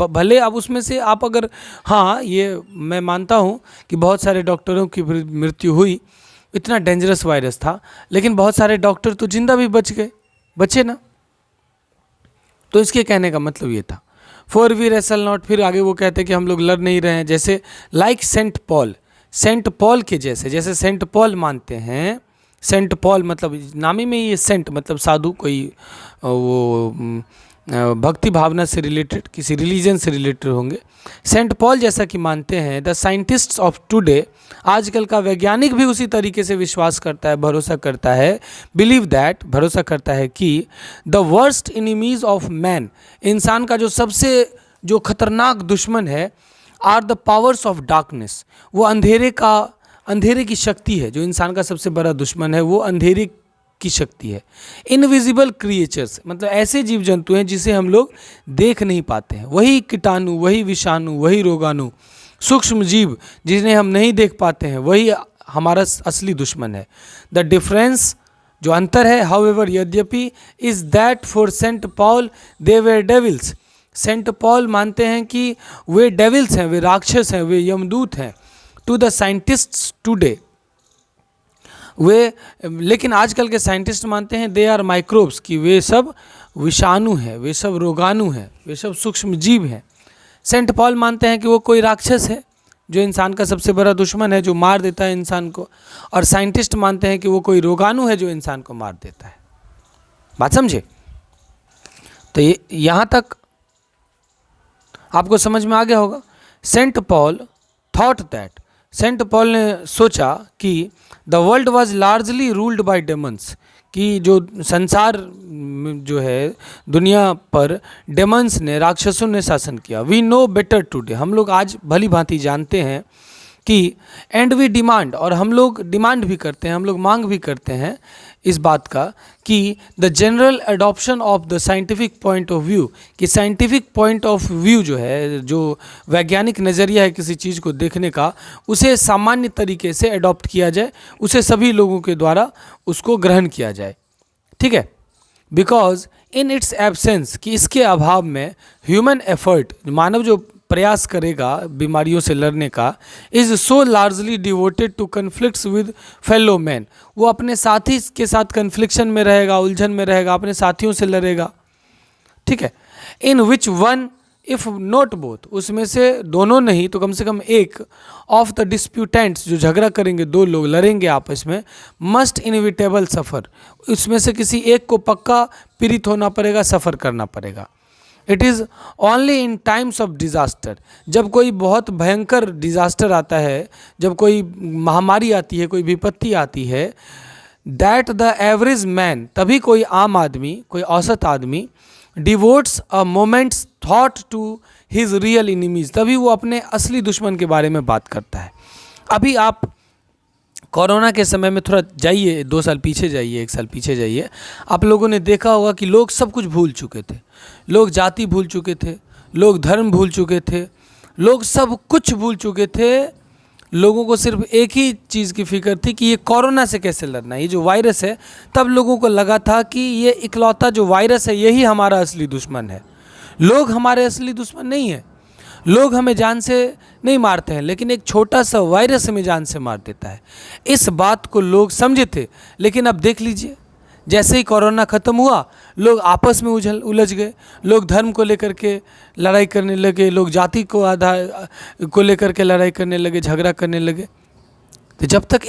भले अब उसमें से आप अगर, हाँ ये मैं मानता हूँ कि बहुत सारे डॉक्टरों की मृत्यु हुई, इतना डेंजरस वायरस था, लेकिन बहुत सारे डॉक्टर तो जिंदा भी बचे ना। तो इसके कहने का मतलब ये था, फॉर वी रेसल नॉट, फिर आगे वो कहते हैं कि हम लोग लड़ नहीं रहे हैं, जैसे लाइक सेंट पॉल के जैसे सेंट पॉल मानते हैं। सेंट पॉल मतलब नामी में ये सेंट मतलब साधु, कोई वो भक्ति भावना से रिलेटेड, किसी रिलीजन से रिलेटेड होंगे। सेंट पॉल जैसा कि मानते हैं द साइंटिस्ट्स ऑफ टुडे, आजकल का वैज्ञानिक भी उसी तरीके से विश्वास करता है, भरोसा करता है, बिलीव दैट, भरोसा करता है कि the worst enemies of man, इंसान का जो सबसे जो खतरनाक दुश्मन है, are the powers of darkness, वो अंधेरे की शक्ति है। जो इंसान का सबसे बड़ा दुश्मन है वो अंधेरे की शक्ति है। इनविजिबल क्रिएचर्स मतलब ऐसे जीव जंतु हैं जिसे हम लोग देख नहीं पाते हैं, वही कीटाणु, वही विषाणु, वही रोगाणु, सूक्ष्म जीव जिन्हें हम नहीं देख पाते हैं, वही हमारा असली दुश्मन है। द डिफरेंस, जो अंतर है, हाउएवर, यद्यपि, is that for Saint Paul they were devils, Saint Paul मानते हैं कि वे डेविल्स हैं, वे राक्षस हैं, वे यमदूत हैं। टू द साइंटिस्ट्स टुडे, वे, लेकिन आजकल के साइंटिस्ट मानते हैं दे आर माइक्रोब्स, कि वे सब विषाणु हैं, वे सब रोगाणु हैं, वे सब सूक्ष्म जीव हैं। सेंट पॉल मानते हैं कि वो कोई राक्षस है जो इंसान का सबसे बड़ा दुश्मन है, जो मार देता है इंसान को, और साइंटिस्ट मानते हैं कि वो कोई रोगाणु है जो इंसान को मार देता है। बात समझे? तो ये यहाँ तक आपको समझ में आ गया होगा। Saint Paul thought that, Saint Paul ने सोचा कि the world was largely ruled by demons, कि जो संसार जो है दुनिया पर डेमन्स ने, राक्षसों ने शासन किया। वी नो बेटर टुडे, हम लोग आज भली भांति जानते हैं कि एंड वी डिमांड, और हम लोग डिमांड भी करते हैं, हम लोग मांग भी करते हैं इस बात का कि the general adoption of the scientific point of view, कि साइंटिफिक पॉइंट ऑफ व्यू जो है, जो वैज्ञानिक नज़रिया है किसी चीज़ को देखने का, उसे सामान्य तरीके से अडॉप्ट किया जाए, उसे सभी लोगों के द्वारा उसको ग्रहण किया जाए, ठीक है। बिकॉज इन इट्स एब्सेंस, कि इसके अभाव में ह्यूमन एफर्ट, मानव जो प्रयास करेगा बीमारियों से लड़ने का, is so largely devoted to conflicts with fellow man, वो अपने साथी के साथ कन्फ्लिक्शन में रहेगा, उलझन में रहेगा, अपने साथियों से लड़ेगा, ठीक है। In which one if not both, उसमें से दोनों नहीं तो कम से कम एक ऑफ द डिस्प्यूटेंट्स, जो झगड़ा करेंगे, दो लोग लड़ेंगे आपस में, मस्ट इनविटेबल सफ़र, उसमें से किसी एक को पक्का पीड़ित होना पड़ेगा, सफ़र करना पड़ेगा। It is only in times of disaster, जब कोई बहुत भयंकर डिज़ास्टर आता है, जब कोई महामारी आती है, कोई विपत्ति आती है, दैट द एवरेज मैन, तभी कोई आम आदमी, कोई औसत आदमी, devotes a moment's thought to his real enemies, तभी वो अपने असली दुश्मन के बारे में बात करता है। अभी आप कोरोना के समय में थोड़ा जाइए, 2 साल पीछे जाइए, 1 साल पीछे जाइए, आप लोगों ने देखा होगा कि लोग सब कुछ भूल चुके थे, लोग जाति भूल चुके थे, लोग धर्म भूल चुके थे, लोग सब कुछ भूल चुके थे। लोगों को सिर्फ एक ही चीज़ की फिक्र थी कि ये कोरोना से कैसे लड़ना है, ये जो वायरस है। तब लोगों को लगा था कि ये इकलौता जो वायरस है यही हमारा असली दुश्मन है। लोग हमारे असली दुश्मन नहीं है, लोग हमें जान से नहीं मारते हैं, लेकिन एक छोटा सा वायरस हमें जान से मार देता है। इस बात को लोग समझे थे, लेकिन अब देख लीजिए, जैसे ही कोरोना ख़त्म हुआ, लोग आपस में उलझ गए, लोग धर्म को लेकर के लड़ाई करने लगे, लोग जाति को को लेकर के लड़ाई करने लगे, झगड़ा करने लगे। तो जब तक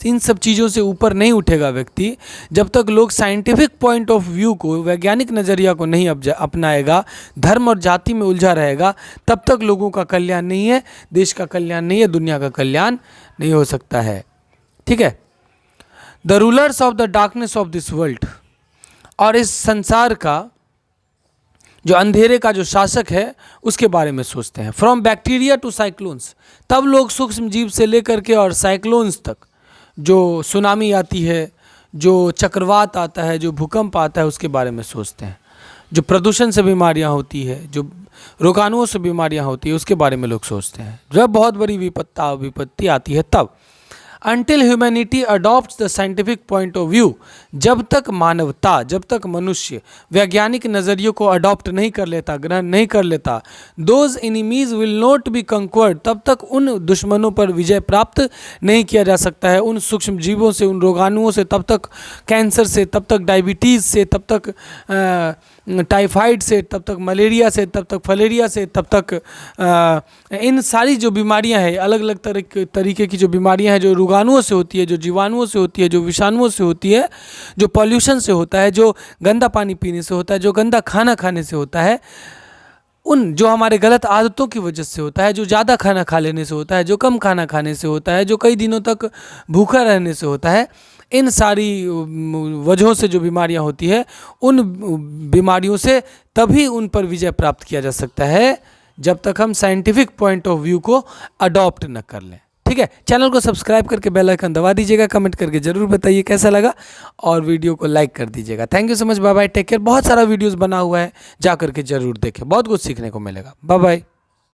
इन सब चीज़ों से ऊपर नहीं उठेगा व्यक्ति, जब तक लोग साइंटिफिक पॉइंट ऑफ व्यू को, वैज्ञानिक नज़रिया को नहीं अपनाएगा, धर्म और जाति में उलझा रहेगा, तब तक लोगों का कल्याण नहीं है, देश का कल्याण नहीं है, दुनिया का कल्याण नहीं हो सकता है, ठीक है। The rulers of the darkness of this world, और इस संसार का जो अंधेरे का जो शासक है उसके बारे में सोचते हैं। फ्रॉम बैक्टीरिया टू साइक्लोन्स, तब लोग सूक्ष्म जीव से लेकर के और साइक्लोन्स तक, जो सुनामी आती है, जो चक्रवात आता है, जो भूकंप आता है, उसके बारे में सोचते हैं। जो प्रदूषण से बीमारियां होती है, जो रोगाणुओं से बीमारियां होती है, उसके बारे में लोग सोचते हैं। जब बहुत बड़ी विपत्ति आती है तब। Until humanity adopts the scientific point of view, जब तक मानवता, जब तक मनुष्य वैज्ञानिक नज़रियों को अडॉप्ट नहीं कर लेता, ग्रहण नहीं कर लेता, those enemies will not be conquered, तब तक उन दुश्मनों पर विजय प्राप्त नहीं किया जा सकता है। उन सूक्ष्म जीवों से, उन रोगाणुओं से, तब तक कैंसर से, तब तक डायबिटीज़ से, तब तक टाइफाइड से, तब तक मलेरिया से, तब तक फलेरिया से, तब तक इन सारी जो बीमारियां हैं, अलग अलग तरीके की जो बीमारियां हैं, जो रोगाणुओं से होती है, जो जीवाणुओं से होती है, जो विषाणुओं से होती है, जो पॉल्यूशन से होता है, जो गंदा पानी पीने से होता है, जो गंदा खाना खाने से होता है, उन जो हमारे गलत आदतों की वजह से होता है, जो ज़्यादा खाना खा लेने से होता है, जो कम खाना खाने से होता है, जो कई दिनों तक भूखा रहने से होता है, इन सारी वजहों से जो बीमारियां होती है, उन बीमारियों से तभी उन पर विजय प्राप्त किया जा सकता है जब तक हम साइंटिफिक पॉइंट ऑफ व्यू को अडॉप्ट न कर लें, ठीक है। चैनल को सब्सक्राइब करके बेल आइकन दबा दीजिएगा, कमेंट करके जरूर बताइए कैसा लगा, और वीडियो को लाइक कर दीजिएगा। Thank you so much, bye bye, take care. बहुत सारा वीडियोस बना हुआ है, जा करके जरूर देखें, बहुत कुछ सीखने को मिलेगा। Bye bye.